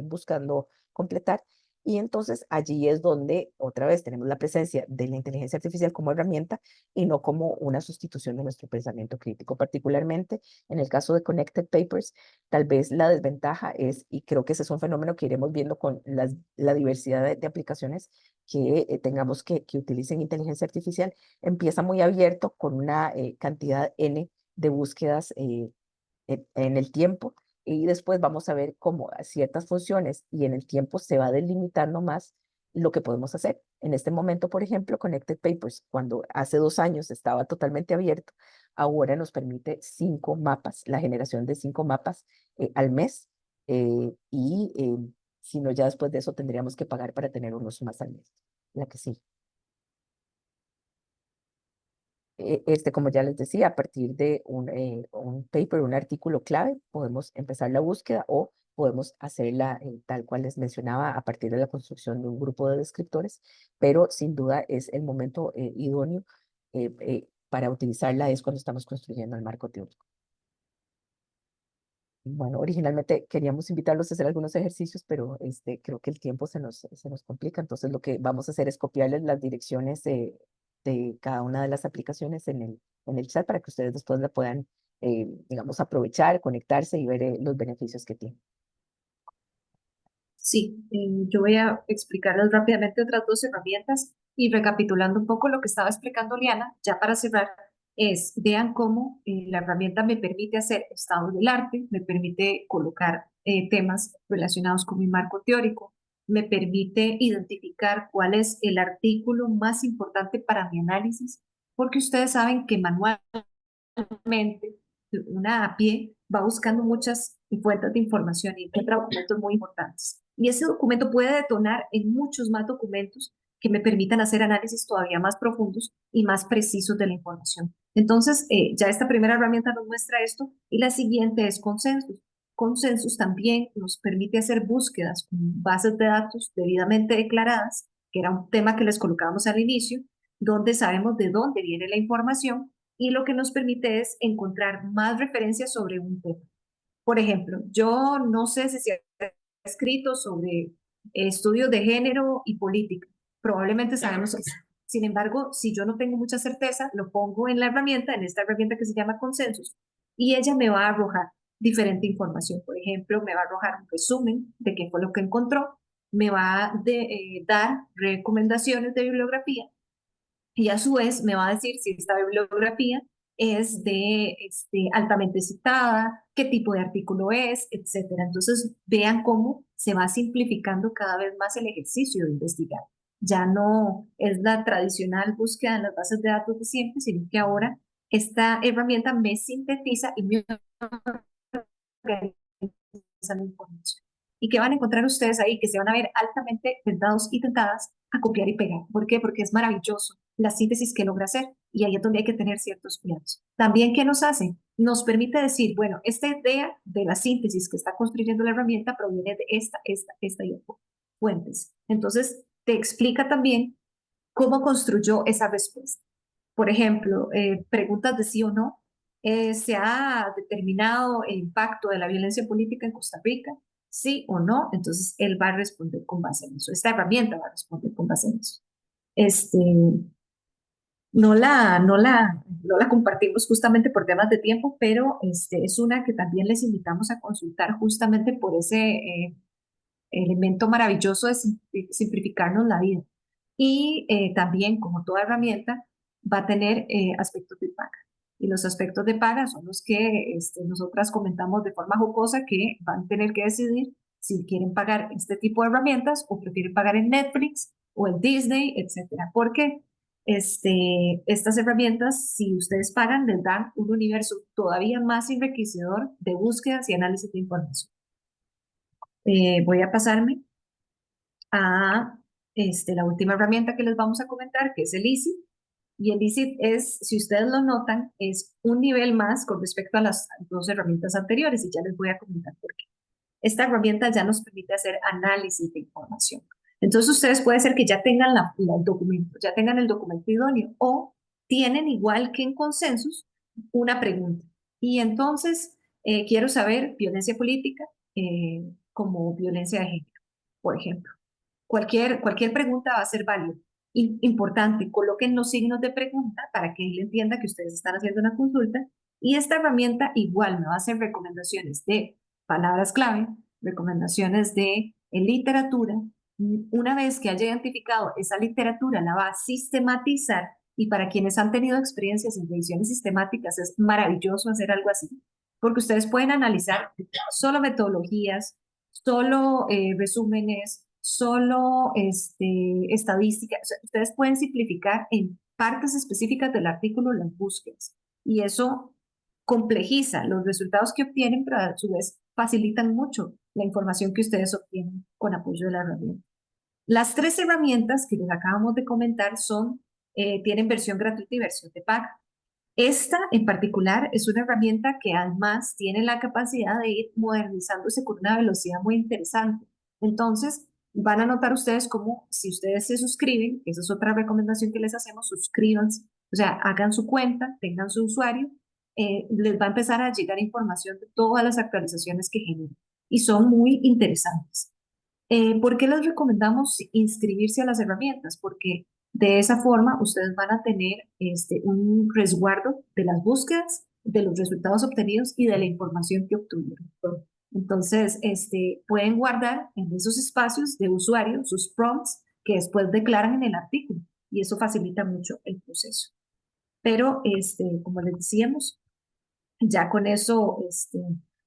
buscando completar. Y entonces allí es donde otra vez tenemos la presencia de la inteligencia artificial como herramienta y no como una sustitución de nuestro pensamiento crítico. Particularmente en el caso de Connected Papers, tal vez la desventaja es, y creo que ese es un fenómeno que iremos viendo con la diversidad de aplicaciones que tengamos que utilicen inteligencia artificial, empieza muy abierto con una cantidad N de búsquedas en el tiempo y después vamos a ver cómo a ciertas funciones y en el tiempo se va delimitando más lo que podemos hacer. En este momento, por ejemplo, Connected Papers, cuando hace 2 años estaba totalmente abierto, ahora nos permite 5 mapas, la generación de 5 mapas al mes y si no, ya después de eso tendríamos que pagar para tener unos más al mes. La que sí. Como ya les decía, a partir de un paper, un artículo clave, podemos empezar la búsqueda o podemos hacerla tal cual les mencionaba a partir de la construcción de un grupo de descriptores, pero sin duda es el momento idóneo para utilizarla es cuando estamos construyendo el marco teórico. Bueno, originalmente queríamos invitarlos a hacer algunos ejercicios, pero creo que el tiempo se nos complica. Entonces lo que vamos a hacer es copiarles las direcciones de cada una de las aplicaciones en el chat para que ustedes después la puedan, digamos, aprovechar, conectarse y ver los beneficios que tiene. Sí, yo voy a explicarles rápidamente otras dos herramientas y recapitulando un poco lo que estaba explicando Liana, ya para cerrar, vean cómo la herramienta me permite hacer estados del arte, me permite colocar temas relacionados con mi marco teórico, me permite identificar cuál es el artículo más importante para mi análisis, porque ustedes saben que manualmente una a pie va buscando muchas fuentes de información y encuentra documentos muy importantes. Y ese documento puede detonar en muchos más documentos que me permitan hacer análisis todavía más profundos y más precisos de la información. Entonces, ya esta primera herramienta nos muestra esto y la siguiente es Consensus. Consensus también nos permite hacer búsquedas con bases de datos debidamente declaradas, que era un tema que les colocábamos al inicio, donde sabemos de dónde viene la información y lo que nos permite es encontrar más referencias sobre un tema. Por ejemplo, yo no sé si se ha escrito sobre estudios de género y política. Probablemente sabemos que sí. Sin embargo, si yo no tengo mucha certeza, lo pongo en la herramienta, en esta herramienta que se llama Consensus, y ella me va a arrojar diferente información. Por ejemplo, me va a arrojar un resumen de qué fue lo que encontró, me va a dar recomendaciones de bibliografía y a su vez me va a decir si esta bibliografía es de altamente citada, qué tipo de artículo es, etcétera. Entonces, vean cómo se va simplificando cada vez más el ejercicio de investigar. Ya no es la tradicional búsqueda en las bases de datos de siempre, sino que ahora esta herramienta me sintetiza y me organiza la información. ¿Y qué van a encontrar ustedes ahí? Que se van a ver altamente tentados y tentadas a copiar y pegar. ¿Por qué? Porque es maravilloso la síntesis que logra hacer y ahí es donde hay que tener ciertos cuidados. También, ¿qué nos hace? Nos permite decir, bueno, esta idea de la síntesis que está construyendo la herramienta proviene de esta y esta fuentes. Entonces, te explica también cómo construyó esa respuesta. Por ejemplo, preguntas de sí o no. ¿Se ha determinado el impacto de la violencia política en Costa Rica? ¿Sí o no? Entonces, él va a responder con base en eso. Esta herramienta va a responder con base en eso. Este, no la compartimos justamente por temas de tiempo, pero es una que también les invitamos a consultar justamente por ese elemento maravilloso de simplificarnos la vida. Y también, como toda herramienta, va a tener aspectos de paga. Y los aspectos de paga son los que nosotras comentamos de forma jocosa que van a tener que decidir si quieren pagar este tipo de herramientas o prefieren pagar en Netflix o en Disney, etcétera. Porque estas herramientas, si ustedes pagan, les dan un universo todavía más enriquecedor de búsquedas y análisis de información. Voy a pasarme a la última herramienta que les vamos a comentar, que es el Easy. Y el ICIT es, si ustedes lo notan, es un nivel más con respecto a las dos herramientas anteriores y ya les voy a comentar por qué. Esta herramienta ya nos permite hacer análisis de información. Entonces ustedes puede ser que ya tengan el documento, ya tengan el documento idóneo o tienen igual que en consensus una pregunta. Y entonces quiero saber violencia política como violencia de género, por ejemplo. Cualquier pregunta va a ser válida. Importante, coloquen los signos de pregunta para que él entienda que ustedes están haciendo una consulta y esta herramienta igual me va a hacer recomendaciones de palabras clave, recomendaciones de literatura. Una vez que haya identificado esa literatura, la va a sistematizar y para quienes han tenido experiencias en revisiones sistemáticas es maravilloso hacer algo así, porque ustedes pueden analizar solo metodologías, solo resúmenes, solo estadísticas. O sea, ustedes pueden simplificar en partes específicas del artículo las búsquedas y eso complejiza los resultados que obtienen, pero a su vez facilitan mucho la información que ustedes obtienen con apoyo de la herramienta. Las tres herramientas que les acabamos de comentar tienen versión gratuita y versión de paga. Esta en particular es una herramienta que además tiene la capacidad de ir modernizándose con una velocidad muy interesante. Entonces, van a notar ustedes como si ustedes se suscriben, esa es otra recomendación que les hacemos, suscríbanse, o sea, hagan su cuenta, tengan su usuario, les va a empezar a llegar información de todas las actualizaciones que generan y son muy interesantes. ¿Por qué les recomendamos inscribirse a las herramientas? Porque de esa forma ustedes van a tener un resguardo de las búsquedas, de los resultados obtenidos y de la información que obtuvieron. Entonces, pueden guardar en esos espacios de usuario sus prompts que después declaran en el artículo y eso facilita mucho el proceso. Pero, como les decíamos, ya con eso,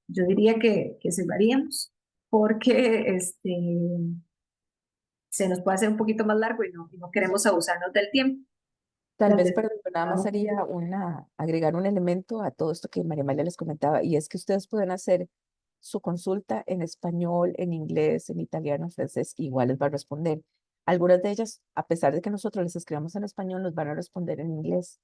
yo diría que cerraríamos porque se nos puede hacer un poquito más largo y no queremos abusarnos del tiempo. Tal vez, Entonces, pero nada más haría agregar un elemento a todo esto que María Amalia les comentaba, y es que ustedes pueden hacer su consulta en español, en inglés, en italiano, en francés, igual les va a responder. Algunas de ellas, a pesar de que nosotros les escribamos en español, nos van a responder en inglés.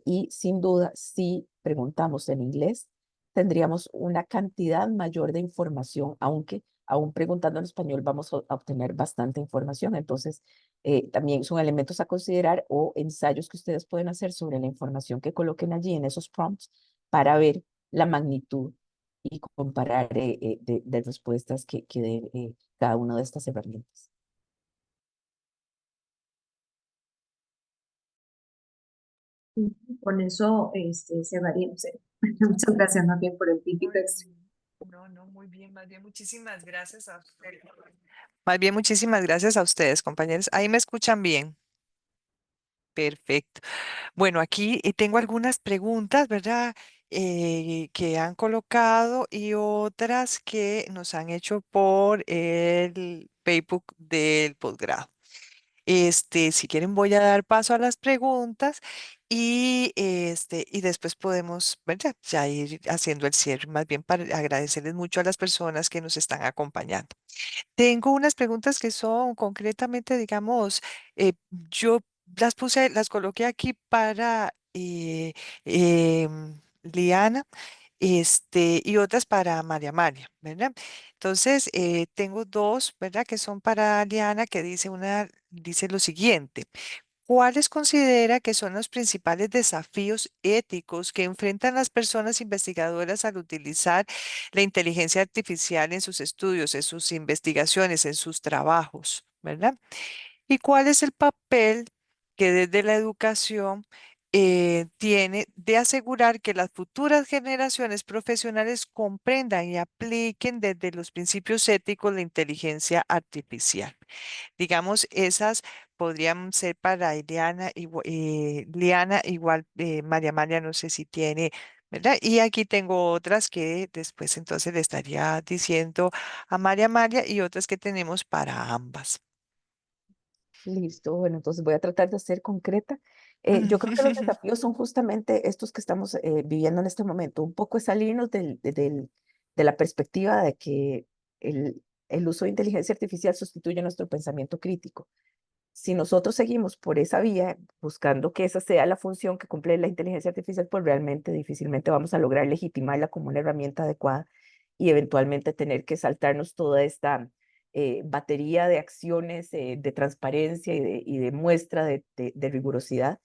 Y sin duda, si preguntamos en inglés, tendríamos una cantidad mayor de información, aunque aún preguntando en español vamos a obtener bastante información. Entonces, también son elementos a considerar o ensayos que ustedes pueden hacer sobre la información que coloquen allí en esos prompts para ver la magnitud y comparar de respuestas que den cada una de estas herramientas. con eso cerraríamos. Muchas gracias más bien por el típico Muy extra. bien. No, no, muy bien, más bien muchísimas gracias a ustedes. Más bien muchísimas gracias a ustedes, compañeros. Ahí me escuchan bien. Perfecto. Bueno, aquí tengo algunas preguntas, ¿verdad? Que han colocado y otras que nos han hecho por el Facebook del posgrado. Si quieren, voy a dar paso a las preguntas y después podemos, ¿verdad? Ya ir haciendo el cierre, más bien para agradecerles mucho a las personas que nos están acompañando. Tengo unas preguntas que son concretamente, digamos, yo las puse, las coloqué aquí para Liana, y otras para María María, ¿verdad? Entonces, tengo dos, ¿verdad? Que son para Liana, que dice lo siguiente. ¿Cuáles considera que son los principales desafíos éticos que enfrentan las personas investigadoras al utilizar la inteligencia artificial en sus estudios, en sus investigaciones, en sus trabajos, ¿verdad? ¿Y cuál es el papel que desde la educación tiene de asegurar que las futuras generaciones profesionales comprendan y apliquen desde los principios éticos la inteligencia artificial? Digamos, esas podrían ser para Liana, igual María María, no sé si tiene, ¿verdad? Y aquí tengo otras que después entonces le estaría diciendo a María María y otras que tenemos para ambas. Listo, bueno, entonces voy a tratar de ser concreta. Yo creo que los desafíos son justamente estos que estamos viviendo en este momento, un poco es salirnos de la perspectiva de que el uso de inteligencia artificial sustituye nuestro pensamiento crítico. Si nosotros seguimos por esa vía, buscando que esa sea la función que cumple la inteligencia artificial, pues realmente difícilmente vamos a lograr legitimarla como una herramienta adecuada y eventualmente tener que saltarnos toda esta batería de acciones de transparencia y de muestra de rigurosidad,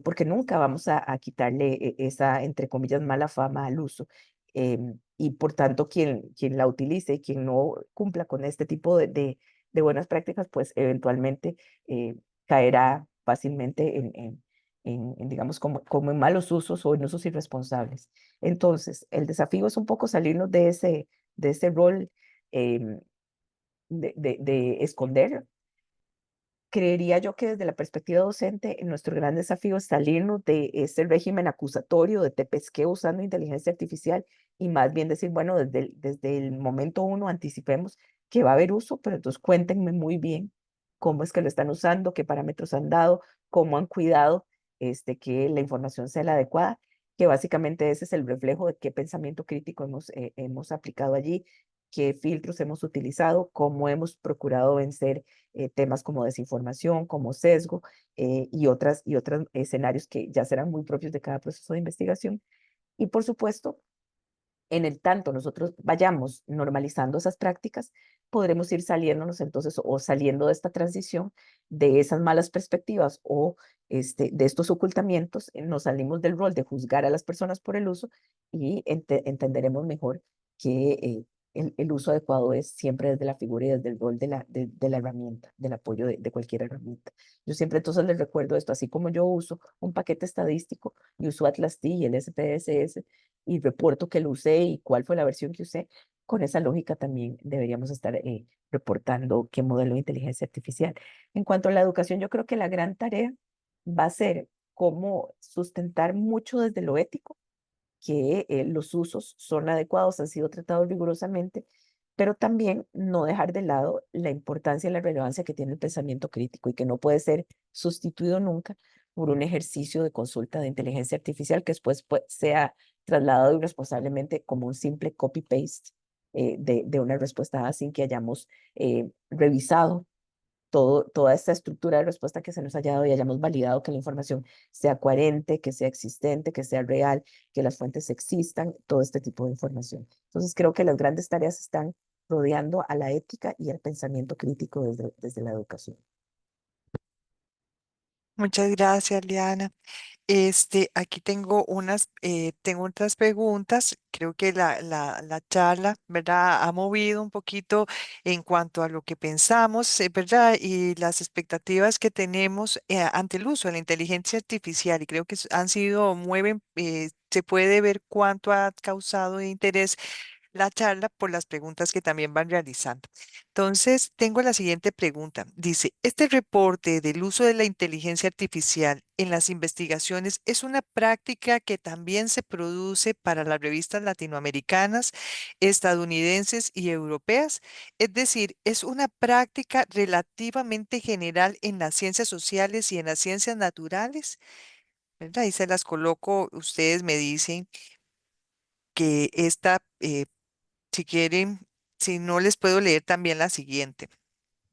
porque nunca vamos a quitarle esa, entre comillas, mala fama al uso. Y por tanto, quien la utilice y quien no cumpla con este tipo de buenas prácticas, pues eventualmente eh, caerá fácilmente digamos, como en malos usos o en usos irresponsables. Entonces, el desafío es un poco salirnos de ese rol em, de esconder. Creería yo que desde la perspectiva docente, nuestro gran desafío es salirnos de ese régimen acusatorio de te pesqué usando inteligencia artificial y más bien decir, bueno, desde el momento uno anticipemos que va a haber uso, pero entonces cuéntenme muy bien cómo es que lo están usando, qué parámetros han dado, cómo han cuidado que la información sea la adecuada, que básicamente ese es el reflejo de qué pensamiento crítico hemos aplicado allí, qué filtros hemos utilizado, cómo hemos procurado vencer temas como desinformación, como sesgo y otros escenarios que ya serán muy propios de cada proceso de investigación. Y por supuesto, en el tanto nosotros vayamos normalizando esas prácticas, podremos ir saliéndonos entonces o saliendo de esta transición de esas malas perspectivas o de estos ocultamientos, nos salimos del rol de juzgar a las personas por el uso y entenderemos mejor que el uso adecuado es siempre desde la figura y desde el rol de la herramienta, del apoyo de cualquier herramienta. Yo siempre entonces les recuerdo esto, así como yo uso un paquete estadístico y uso Atlas T y el SPSS, y reporto que lo usé y cuál fue la versión que usé, con esa lógica también deberíamos estar reportando qué modelo de inteligencia artificial. En cuanto a la educación, yo creo que la gran tarea va a ser cómo sustentar mucho desde lo ético, que los usos son adecuados, han sido tratados rigurosamente, pero también no dejar de lado la importancia y la relevancia que tiene el pensamiento crítico y que no puede ser sustituido nunca por un ejercicio de consulta de inteligencia artificial que después sea trasladado irresponsablemente como un simple copy-paste de una respuesta sin que hayamos revisado toda esta estructura de respuesta que se nos haya dado y hayamos validado que la información sea coherente, que sea existente, que sea real, que las fuentes existan, todo este tipo de información. Entonces creo que las grandes tareas están rodeando a la ética y al pensamiento crítico desde la educación. Muchas gracias, Liana. Aquí tengo otras preguntas. Creo que la charla, ¿verdad? Ha movido un poquito en cuanto a lo que pensamos, ¿verdad? Y las expectativas que tenemos ante el uso de la inteligencia artificial. Y creo que se puede ver cuánto ha causado de interés la charla por las preguntas que también van realizando. Entonces, tengo la siguiente pregunta. Dice, ¿este reporte del uso de la inteligencia artificial en las investigaciones es una práctica que también se produce para las revistas latinoamericanas, estadounidenses y europeas? Es decir, ¿es una práctica relativamente general en las ciencias sociales y en las ciencias naturales? ¿Verdad? Ahí se las coloco, ustedes me dicen que si quieren, si no les puedo leer también la siguiente.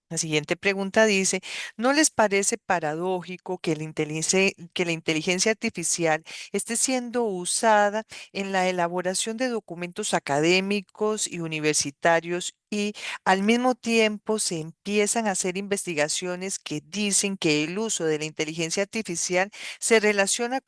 La siguiente pregunta dice, ¿no les parece paradójico que que la inteligencia artificial esté siendo usada en la elaboración de documentos académicos y universitarios y al mismo tiempo se empiezan a hacer investigaciones que dicen que el uso de la inteligencia artificial se relaciona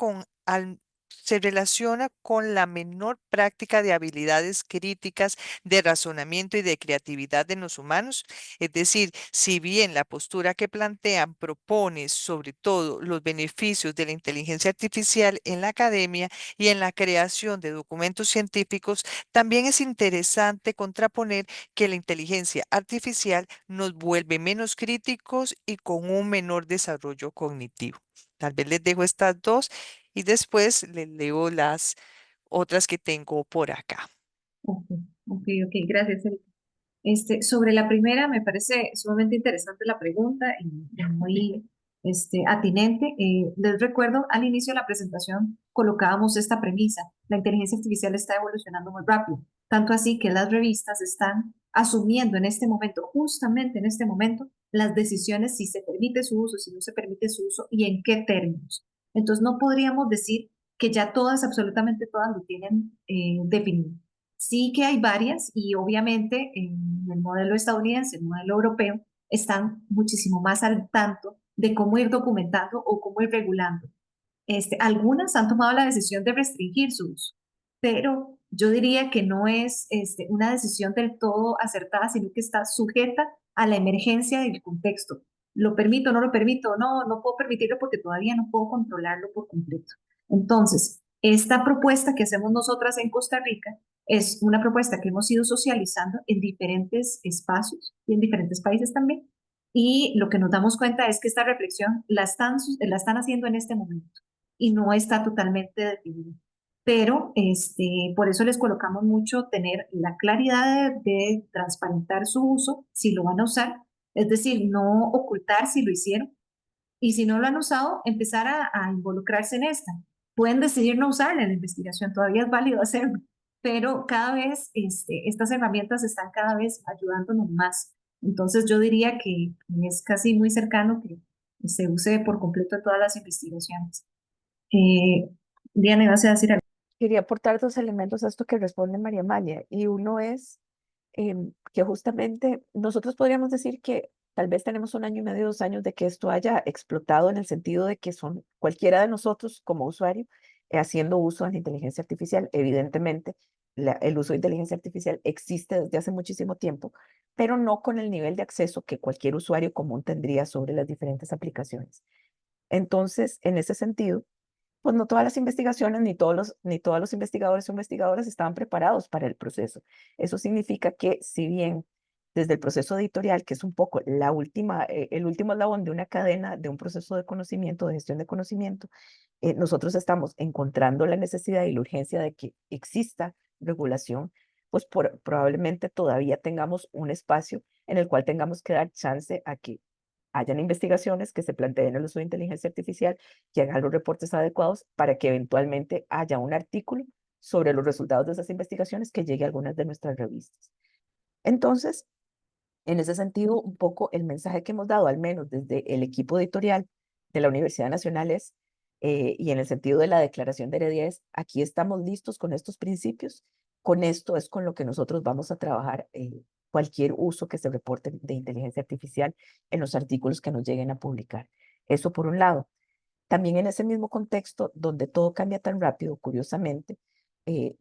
se relaciona con la menor práctica de habilidades críticas, de razonamiento y de creatividad de los humanos? Es decir, si bien la postura que plantean propone sobre todo los beneficios de la inteligencia artificial en la academia y en la creación de documentos científicos, también es interesante contraponer que la inteligencia artificial nos vuelve menos críticos y con un menor desarrollo cognitivo. Tal vez les dejo estas dos y después les leo las otras que tengo por acá. Ok, ok, gracias, Erika. Sobre la primera, me parece sumamente interesante la pregunta y muy atinente. Les recuerdo, al inicio de la presentación colocábamos esta premisa: la inteligencia artificial está evolucionando muy rápido, tanto así que las revistas están asumiendo en este momento, justamente en este momento, las decisiones si se permite su uso, si no se permite su uso y en qué términos. Entonces no podríamos decir que ya todas, absolutamente todas lo tienen definido. Sí que hay varias y obviamente en el modelo estadounidense, el modelo europeo, están muchísimo más al tanto de cómo ir documentando o cómo ir regulando. Algunas han tomado la decisión de restringir su uso, pero yo diría que no es una decisión del todo acertada, sino que está sujeta a la emergencia del contexto. ¿Lo permito, no lo permito? No, no puedo permitirlo porque todavía no puedo controlarlo por completo. Entonces, esta propuesta que hacemos nosotras en Costa Rica es una propuesta que hemos ido socializando en diferentes espacios y en diferentes países también. Y lo que nos damos cuenta es que esta reflexión la están haciendo en este momento y no está totalmente definida. Pero por eso les colocamos mucho tener la claridad de transparentar su uso, si lo van a usar, es decir, no ocultar si lo hicieron, y si no lo han usado, empezar a involucrarse en esta. Pueden decidir no usarla en la investigación, todavía es válido hacerlo, pero cada vez estas herramientas están cada vez ayudándonos más. Entonces yo diría que es casi muy cercano que se use por completo en todas las investigaciones. Eh, Diana, ¿vas a decir algo? Quería aportar dos elementos a esto que responde María Amalia, y uno es que justamente nosotros podríamos decir que tal vez tenemos 1 año y medio, 2 años de que esto haya explotado en el sentido de que son cualquiera de nosotros como usuario haciendo uso de la inteligencia artificial. Evidentemente, el uso de inteligencia artificial existe desde hace muchísimo tiempo, pero no con el nivel de acceso que cualquier usuario común tendría sobre las diferentes aplicaciones. Entonces, en ese sentido, pues no todas las investigaciones ni todos los investigadores o investigadoras estaban preparados para el proceso. Eso significa que si bien desde el proceso editorial, que es un poco el último eslabón de una cadena, de un proceso de conocimiento, de gestión de conocimiento, nosotros estamos encontrando la necesidad y la urgencia de que exista regulación, pues probablemente todavía tengamos un espacio en el cual tengamos que dar chance a que hayan investigaciones que se planteen el uso de inteligencia artificial, que hagan los reportes adecuados para que eventualmente haya un artículo sobre los resultados de esas investigaciones que llegue a algunas de nuestras revistas. Entonces, en ese sentido, un poco el mensaje que hemos dado, al menos desde el equipo editorial de la Universidad Nacional, es, y en el sentido de la declaración de Heredia, es: aquí estamos listos con estos principios, con esto es con lo que nosotros vamos a trabajar cualquier uso que se reporte de inteligencia artificial en los artículos que nos lleguen a publicar. Eso por un lado. También en ese mismo contexto, donde todo cambia tan rápido, curiosamente, eh,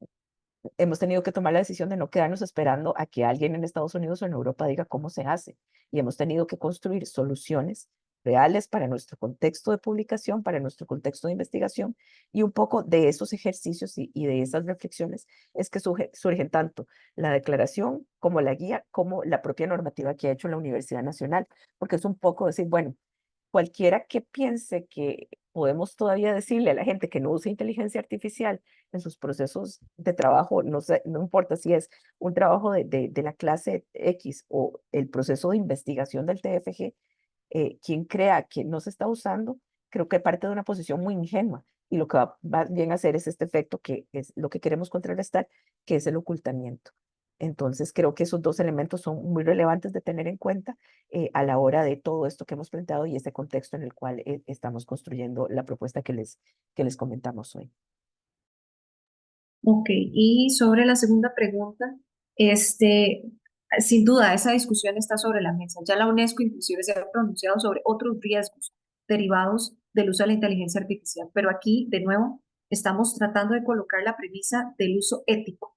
hemos tenido que tomar la decisión de no quedarnos esperando a que alguien en Estados Unidos o en Europa diga cómo se hace. Y hemos tenido que construir soluciones reales para nuestro contexto de publicación, para nuestro contexto de investigación, y un poco de esos ejercicios y de esas reflexiones es que surgen tanto la declaración como la guía, como la propia normativa que ha hecho la Universidad Nacional, porque es un poco decir, bueno, cualquiera que piense que podemos todavía decirle a la gente que no use inteligencia artificial en sus procesos de trabajo, no sé, no importa si es un trabajo de la clase X o el proceso de investigación del TFG, quien crea que no se está usando, creo que parte de una posición muy ingenua. Y lo que va bien a hacer es este efecto que es lo que queremos contrarrestar, que es el ocultamiento. Entonces, creo que esos dos elementos son muy relevantes de tener en cuenta a la hora de todo esto que hemos planteado y este contexto en el cual estamos construyendo la propuesta que les comentamos hoy. Ok, y sobre la segunda pregunta, sin duda esa discusión está sobre la mesa. Ya la UNESCO inclusive se ha pronunciado sobre otros riesgos derivados del uso de la inteligencia artificial, pero aquí de nuevo estamos tratando de colocar la premisa del uso ético.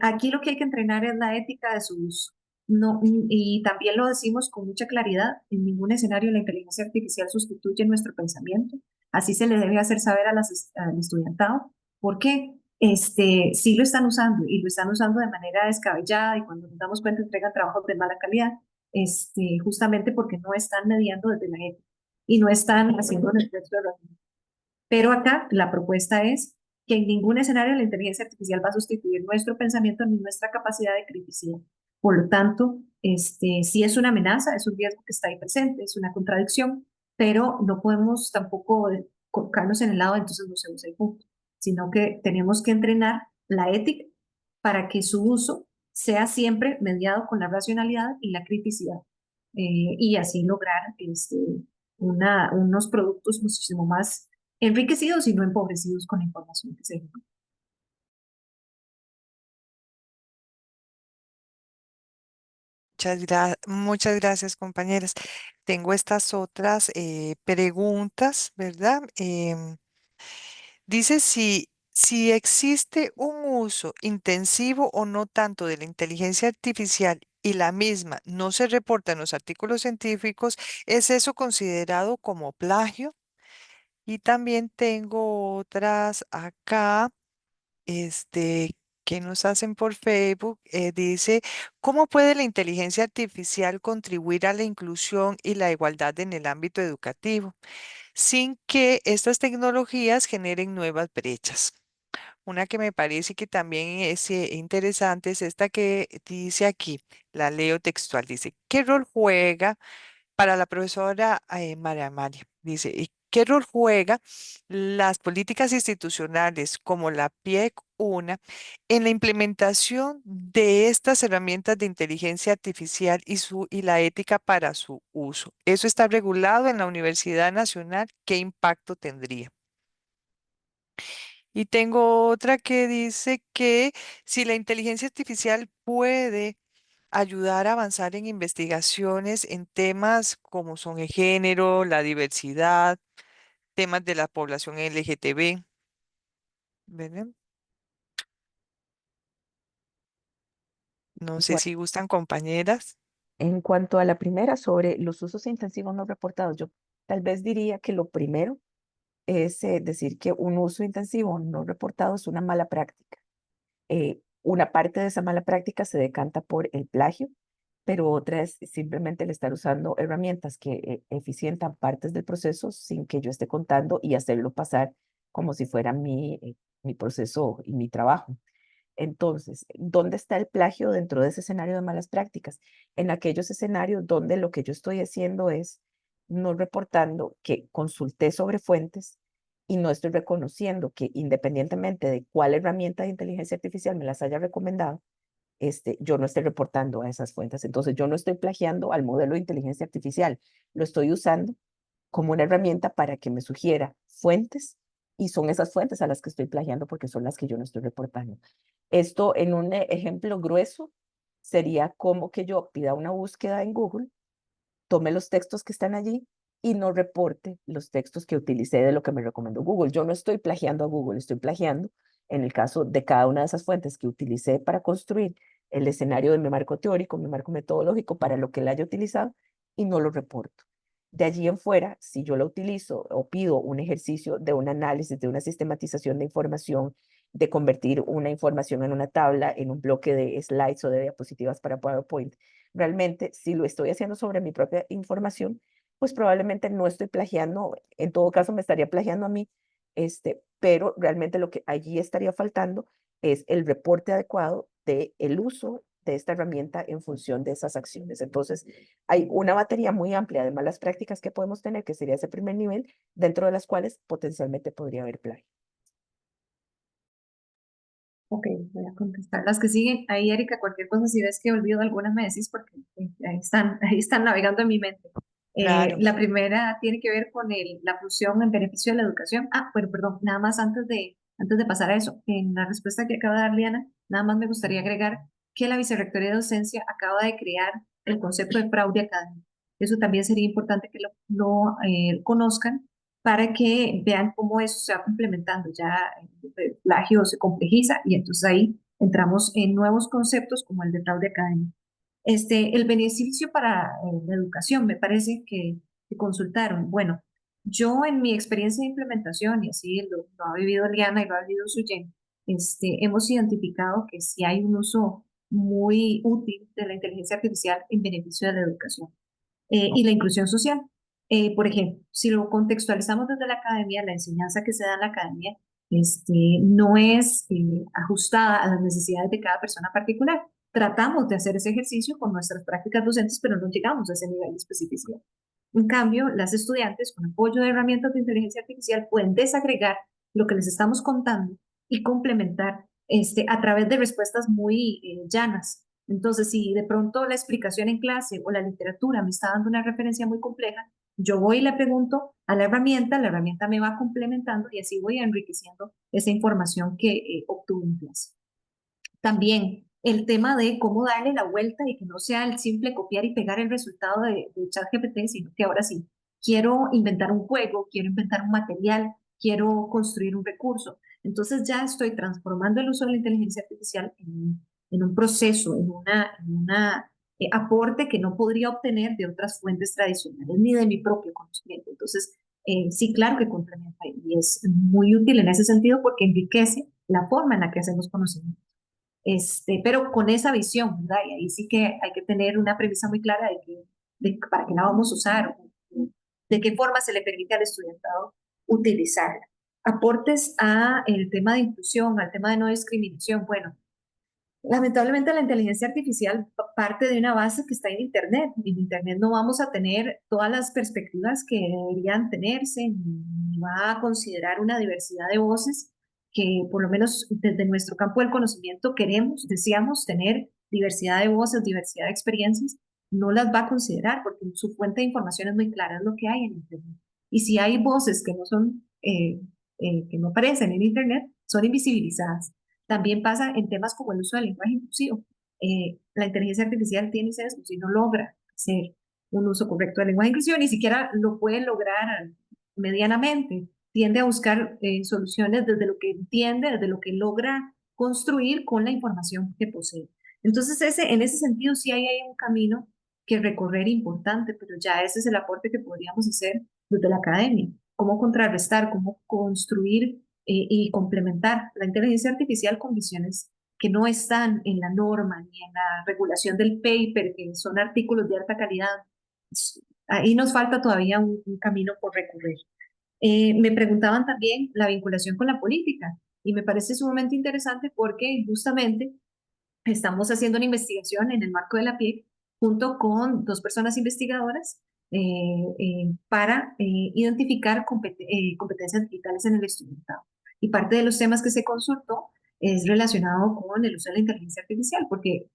Aquí lo que hay que entrenar es la ética de su uso. No, y también lo decimos con mucha claridad, en ningún escenario la inteligencia artificial sustituye nuestro pensamiento. Así se le debe hacer saber al estudiantado. ¿Por qué? Sí lo están usando y lo están usando de manera descabellada y cuando nos damos cuenta entregan trabajos de mala calidad, justamente porque no están mediando desde la ética y no están haciendo el esfuerzo de razón. Pero acá la propuesta es que en ningún escenario la inteligencia artificial va a sustituir nuestro pensamiento ni nuestra capacidad de criticidad. Por lo tanto, sí es una amenaza, es un riesgo que está ahí presente, es una contradicción, pero no podemos tampoco colocarnos en el lado, entonces no se usa y punto, sino que tenemos que entrenar la ética para que su uso sea siempre mediado con la racionalidad y la criticidad, y así lograr unos productos muchísimo más enriquecidos y no empobrecidos con la información que se genera. Muchas gracias, compañeras. Tengo estas otras preguntas, ¿verdad? Dice si existe un uso intensivo o no tanto de la inteligencia artificial y la misma no se reporta en los artículos científicos, ¿es eso considerado como plagio? Y también tengo otras acá, este, que nos hacen por Facebook. Dice, ¿cómo puede la inteligencia artificial contribuir a la inclusión y la igualdad en el ámbito educativo sin que estas tecnologías generen nuevas brechas? Una que me parece que también es interesante es esta que dice aquí, la leo textual, dice, ¿qué rol juega para la profesora María? Dice, ¿y qué rol juega las políticas institucionales como la PIEC 1 en la implementación de estas herramientas de inteligencia artificial y la ética para su uso? ¿Eso está regulado en la Universidad Nacional? ¿Qué impacto tendría? Y tengo otra que dice que si la inteligencia artificial puede ayudar a avanzar en investigaciones en temas como son el género, la diversidad, temas de la población LGTB, ¿verdad? No sé Bueno, si gustan, compañeras. en cuanto a la primera, sobre los usos intensivos no reportados, yo tal vez diría que lo primero es decir que un uso intensivo no reportado es una mala práctica. Una parte de esa mala práctica se decanta por el plagio, pero otra es simplemente el estar usando herramientas que eficientan partes del proceso sin que yo esté contando y hacerlo pasar como si fuera mi proceso y mi trabajo. Entonces, ¿dónde está el plagio dentro de ese escenario de malas prácticas? En aquellos escenarios donde lo que yo estoy haciendo es no reportando que consulté sobre fuentes y no estoy reconociendo que independientemente de cuál herramienta de inteligencia artificial me las haya recomendado, yo no estoy reportando a esas fuentes. Entonces, yo no estoy plagiando al modelo de inteligencia artificial, lo estoy usando como una herramienta para que me sugiera fuentes y son esas fuentes a las que estoy plagiando porque son las que yo no estoy reportando. Esto en un ejemplo grueso sería como que yo pida una búsqueda en Google, tome los textos que están allí y no reporte los textos que utilicé de lo que me recomendó Google. Yo no estoy plagiando a Google, estoy plagiando en el caso de cada una de esas fuentes que utilicé para construir el escenario de mi marco teórico, mi marco metodológico para lo que él haya utilizado y no lo reporto. De allí en fuera, si yo lo utilizo o pido un ejercicio de un análisis, de una sistematización de información, de convertir una información en una tabla, en un bloque de slides o de diapositivas para PowerPoint, realmente si lo estoy haciendo sobre mi propia información, pues probablemente no estoy plagiando, en todo caso me estaría plagiando a mí, pero realmente lo que allí estaría faltando es el reporte adecuado del uso de esta herramienta en función de esas acciones. Entonces, hay una batería muy amplia de malas prácticas que podemos tener, que sería ese primer nivel, dentro de las cuales potencialmente podría haber plagio. Ok, voy a contestar las que siguen. Ahí, Erika, cualquier cosa, si ves que olvido algunas, me decís porque ahí están navegando en mi mente. Claro. La primera tiene que ver con la función en beneficio de la educación. Ah, bueno, perdón, nada más antes de pasar a eso, en la respuesta que acaba de dar Liana, nada más me gustaría agregar que la Vicerrectoría de Docencia acaba de crear el concepto de fraude académico. Eso también sería importante que lo conozcan para que vean cómo eso se va complementando. Ya el plagio se complejiza y entonces ahí entramos en nuevos conceptos como el de fraude académico. El beneficio para la educación, me parece que consultaron. Bueno, yo en mi experiencia de implementación, y así lo ha vivido Liana y lo ha vivido Suyen, hemos identificado que sí hay un uso muy útil de la inteligencia artificial en beneficio de la educación y la inclusión social. Por ejemplo, si lo contextualizamos desde la academia, la enseñanza que se da en la academia no es ajustada a las necesidades de cada persona particular. Tratamos de hacer ese ejercicio con nuestras prácticas docentes, pero no llegamos a ese nivel de especificidad. En cambio, las estudiantes, con apoyo de herramientas de inteligencia artificial, pueden desagregar lo que les estamos contando y complementar a través de respuestas muy llanas. Entonces, si de pronto la explicación en clase o la literatura me está dando una referencia muy compleja, yo voy y le pregunto a la herramienta me va complementando y así voy enriqueciendo esa información que obtuve en clase. También el tema de cómo darle la vuelta y que no sea el simple copiar y pegar el resultado de ChatGPT, sino que ahora sí, quiero inventar un juego, quiero inventar un material, quiero construir un recurso. Entonces ya estoy transformando el uso de la inteligencia artificial en un proceso, en una aporte que no podría obtener de otras fuentes tradicionales ni de mi propio conocimiento. Entonces, sí, claro que complementa y es muy útil en ese sentido porque enriquece la forma en la que hacemos conocimiento. Pero con esa visión, ¿verdad? Y ahí sí que hay que tener una premisa muy clara de para qué la vamos a usar, de qué forma se le permite al estudiantado utilizarla. Aportes a el tema de inclusión, al tema de no discriminación. Bueno, lamentablemente la inteligencia artificial parte de una base que está en Internet. En Internet no vamos a tener todas las perspectivas que deberían tenerse, ni va a considerar una diversidad de voces que por lo menos desde nuestro campo del conocimiento queremos, deseamos tener diversidad de voces, diversidad de experiencias, no las va a considerar porque su fuente de información es muy clara, es lo que hay en Internet. Y si hay voces que no son, que no aparecen en Internet, son invisibilizadas. También pasa en temas como el uso del lenguaje inclusivo. La inteligencia artificial tiene sesgos y no logra hacer un uso correcto del lenguaje inclusivo, ni siquiera lo puede lograr medianamente. Tiende a buscar soluciones desde lo que entiende, desde lo que logra construir con la información que posee. Entonces, en ese sentido, sí hay un camino que recorrer importante, pero ya ese es el aporte que podríamos hacer desde la academia. Cómo contrarrestar, cómo construir y complementar la inteligencia artificial con visiones que no están en la norma ni en la regulación del paper, que son artículos de alta calidad. Ahí nos falta todavía un camino por recorrer. Me preguntaban también la vinculación con la política y me parece sumamente interesante porque justamente estamos haciendo una investigación en el marco de la PIEC junto con dos personas investigadoras para identificar competencias digitales en el estudiantado. Y parte de los temas que se consultó es relacionado con el uso de la inteligencia artificial, porque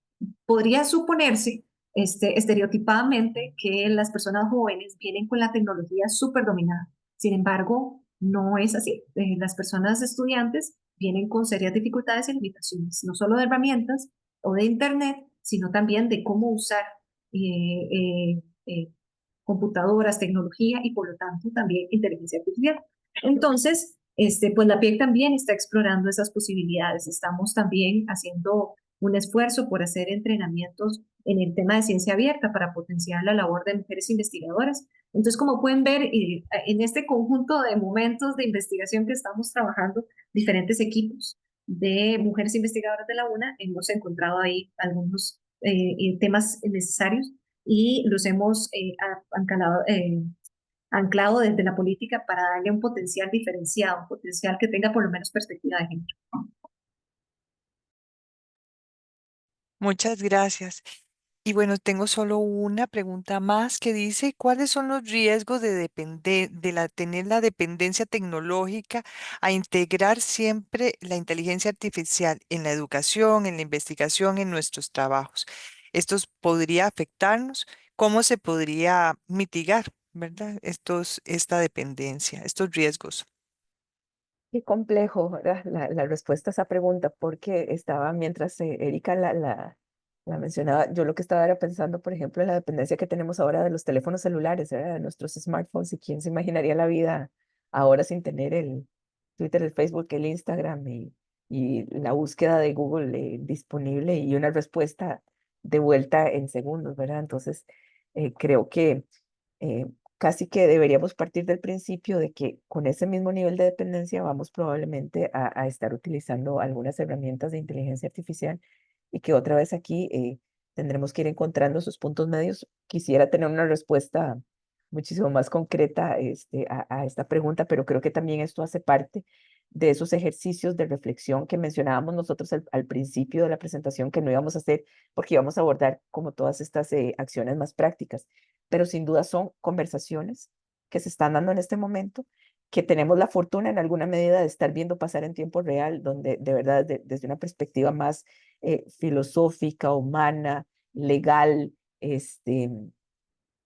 podría suponerse estereotipadamente que las personas jóvenes vienen con la tecnología súper dominada. Sin embargo, no es así. Las personas estudiantes vienen con serias dificultades y limitaciones, no solo de herramientas o de Internet, sino también de cómo usar eh, eh, eh, computadoras, tecnología y por lo tanto también inteligencia artificial. Entonces, pues la PIEC también está explorando esas posibilidades. Estamos también haciendo un esfuerzo por hacer entrenamientos en el tema de ciencia abierta para potenciar la labor de mujeres investigadoras. Entonces, como pueden ver, en este conjunto de momentos de investigación que estamos trabajando, diferentes equipos de mujeres investigadoras de la UNA, hemos encontrado ahí algunos temas necesarios y los hemos anclado desde la política para darle un potencial diferenciado, un potencial que tenga por lo menos perspectiva de género. Muchas gracias. Y bueno, tengo solo una pregunta más que dice, ¿cuáles son los riesgos de depender, tener la dependencia tecnológica a integrar siempre la inteligencia artificial en la educación, en la investigación, en nuestros trabajos? ¿Esto podría afectarnos? ¿Cómo se podría mitigar, verdad? Esta dependencia, estos riesgos. Qué complejo, ¿verdad? La respuesta a esa pregunta, porque estaba, mientras Erika la mencionaba, yo lo que estaba era pensando, por ejemplo, en la dependencia que tenemos ahora de los teléfonos celulares, ¿verdad? De nuestros smartphones, y quién se imaginaría la vida ahora sin tener el Twitter, el Facebook, el Instagram y la búsqueda de Google disponible y una respuesta de vuelta en segundos, ¿verdad? Entonces, creo que eh, casi que deberíamos partir del principio de que con ese mismo nivel de dependencia vamos probablemente a estar utilizando algunas herramientas de inteligencia artificial y que otra vez aquí tendremos que ir encontrando sus puntos medios. Quisiera tener una respuesta muchísimo más concreta a esta pregunta, pero creo que también esto hace parte de esos ejercicios de reflexión que mencionábamos nosotros al principio de la presentación que no íbamos a hacer porque íbamos a abordar como todas estas acciones más prácticas, pero sin duda son conversaciones que se están dando en este momento que tenemos la fortuna en alguna medida de estar viendo pasar en tiempo real, donde de verdad desde una perspectiva más filosófica, humana, legal, este,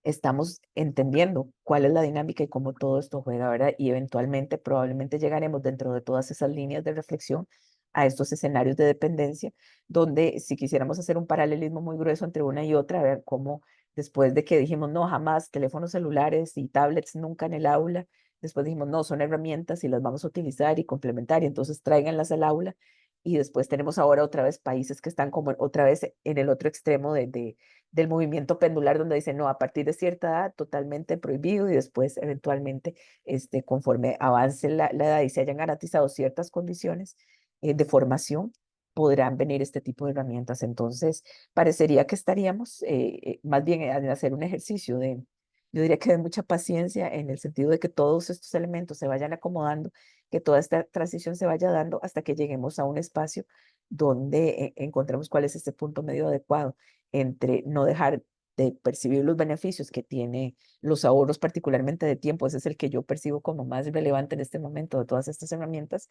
estamos entendiendo cuál es la dinámica y cómo todo esto juega, ¿verdad? Y eventualmente, probablemente llegaremos dentro de todas esas líneas de reflexión a estos escenarios de dependencia, donde si quisiéramos hacer un paralelismo muy grueso entre una y otra, ver cómo después de que dijimos, no, jamás teléfonos celulares y tablets nunca en el aula, después dijimos, no, son herramientas y las vamos a utilizar y complementar, y entonces tráiganlas al aula. Y después tenemos ahora otra vez países que están como otra vez en el otro extremo del movimiento pendular donde dicen, no, a partir de cierta edad totalmente prohibido y después eventualmente, conforme avance la edad y se hayan garantizado ciertas condiciones de formación, podrán venir este tipo de herramientas. Entonces, parecería que estaríamos más bien en hacer un ejercicio de, yo diría que de mucha paciencia en el sentido de que todos estos elementos se vayan acomodando, que toda esta transición se vaya dando hasta que lleguemos a un espacio donde encontremos cuál es este punto medio adecuado entre no dejar de percibir los beneficios que tiene los ahorros, particularmente de tiempo, ese es el que yo percibo como más relevante en este momento de todas estas herramientas,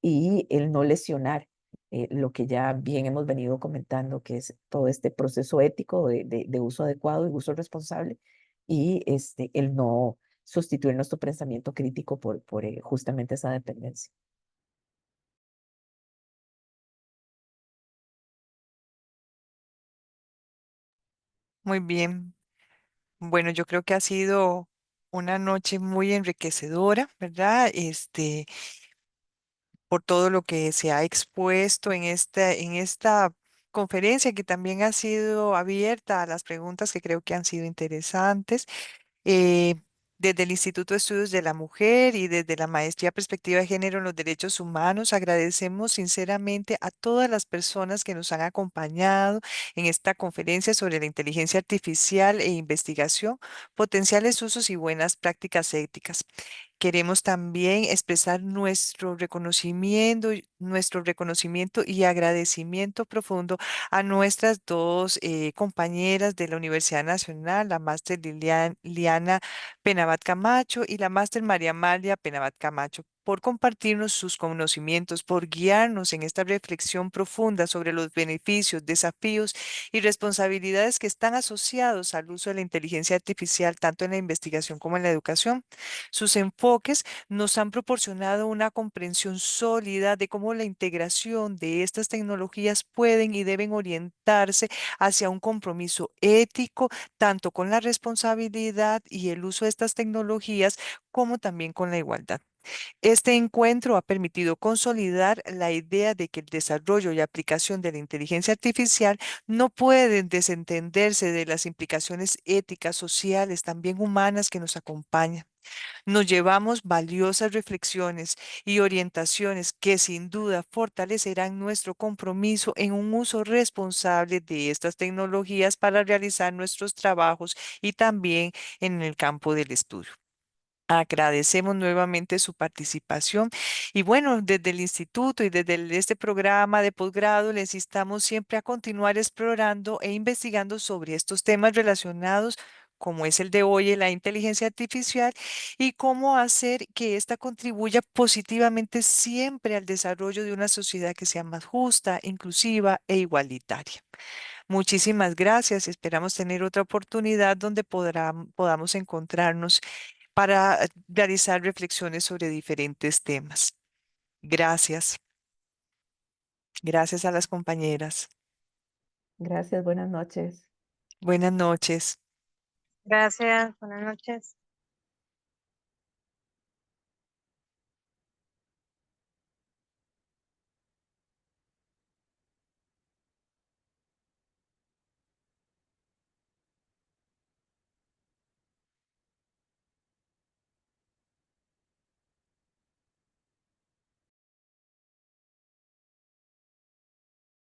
y el no lesionar lo que ya bien hemos venido comentando, que es todo este proceso ético de uso adecuado y uso responsable, y el no sustituir nuestro pensamiento crítico por justamente esa dependencia. Muy bien. Bueno, yo creo que ha sido una noche muy enriquecedora, ¿verdad? Por todo lo que se ha expuesto en esta conferencia, que también ha sido abierta a las preguntas que creo que han sido interesantes. eh, Desde el Instituto de Estudios de la Mujer y desde la Maestría Perspectiva de Género en los Derechos Humanos, agradecemos sinceramente a todas las personas que nos han acompañado en esta conferencia sobre la inteligencia artificial e investigación, potenciales usos y buenas prácticas éticas. Queremos también expresar nuestro reconocimiento y agradecimiento profundo a nuestras dos compañeras de la Universidad Nacional, la máster Liana Penabat Camacho y la máster María Amalia Penabat Camacho, por compartirnos sus conocimientos, por guiarnos en esta reflexión profunda sobre los beneficios, desafíos y responsabilidades que están asociados al uso de la inteligencia artificial, tanto en la investigación como en la educación. Sus enfoques nos han proporcionado una comprensión sólida de cómo la integración de estas tecnologías pueden y deben orientarse hacia un compromiso ético, tanto con la responsabilidad y el uso de estas tecnologías, como también con la igualdad. Este encuentro ha permitido consolidar la idea de que el desarrollo y aplicación de la inteligencia artificial no pueden desentenderse de las implicaciones éticas, sociales, también humanas que nos acompañan. Nos llevamos valiosas reflexiones y orientaciones que sin duda fortalecerán nuestro compromiso en un uso responsable de estas tecnologías para realizar nuestros trabajos y también en el campo del estudio. Agradecemos nuevamente su participación y bueno, desde el instituto y desde este programa de posgrado les instamos siempre a continuar explorando e investigando sobre estos temas relacionados como es el de hoy, la inteligencia artificial, y cómo hacer que ésta contribuya positivamente siempre al desarrollo de una sociedad que sea más justa, inclusiva e igualitaria. Muchísimas gracias. Esperamos tener otra oportunidad donde podamos encontrarnos para realizar reflexiones sobre diferentes temas. Gracias. Gracias a las compañeras. Gracias, buenas noches. Buenas noches. Gracias, buenas noches.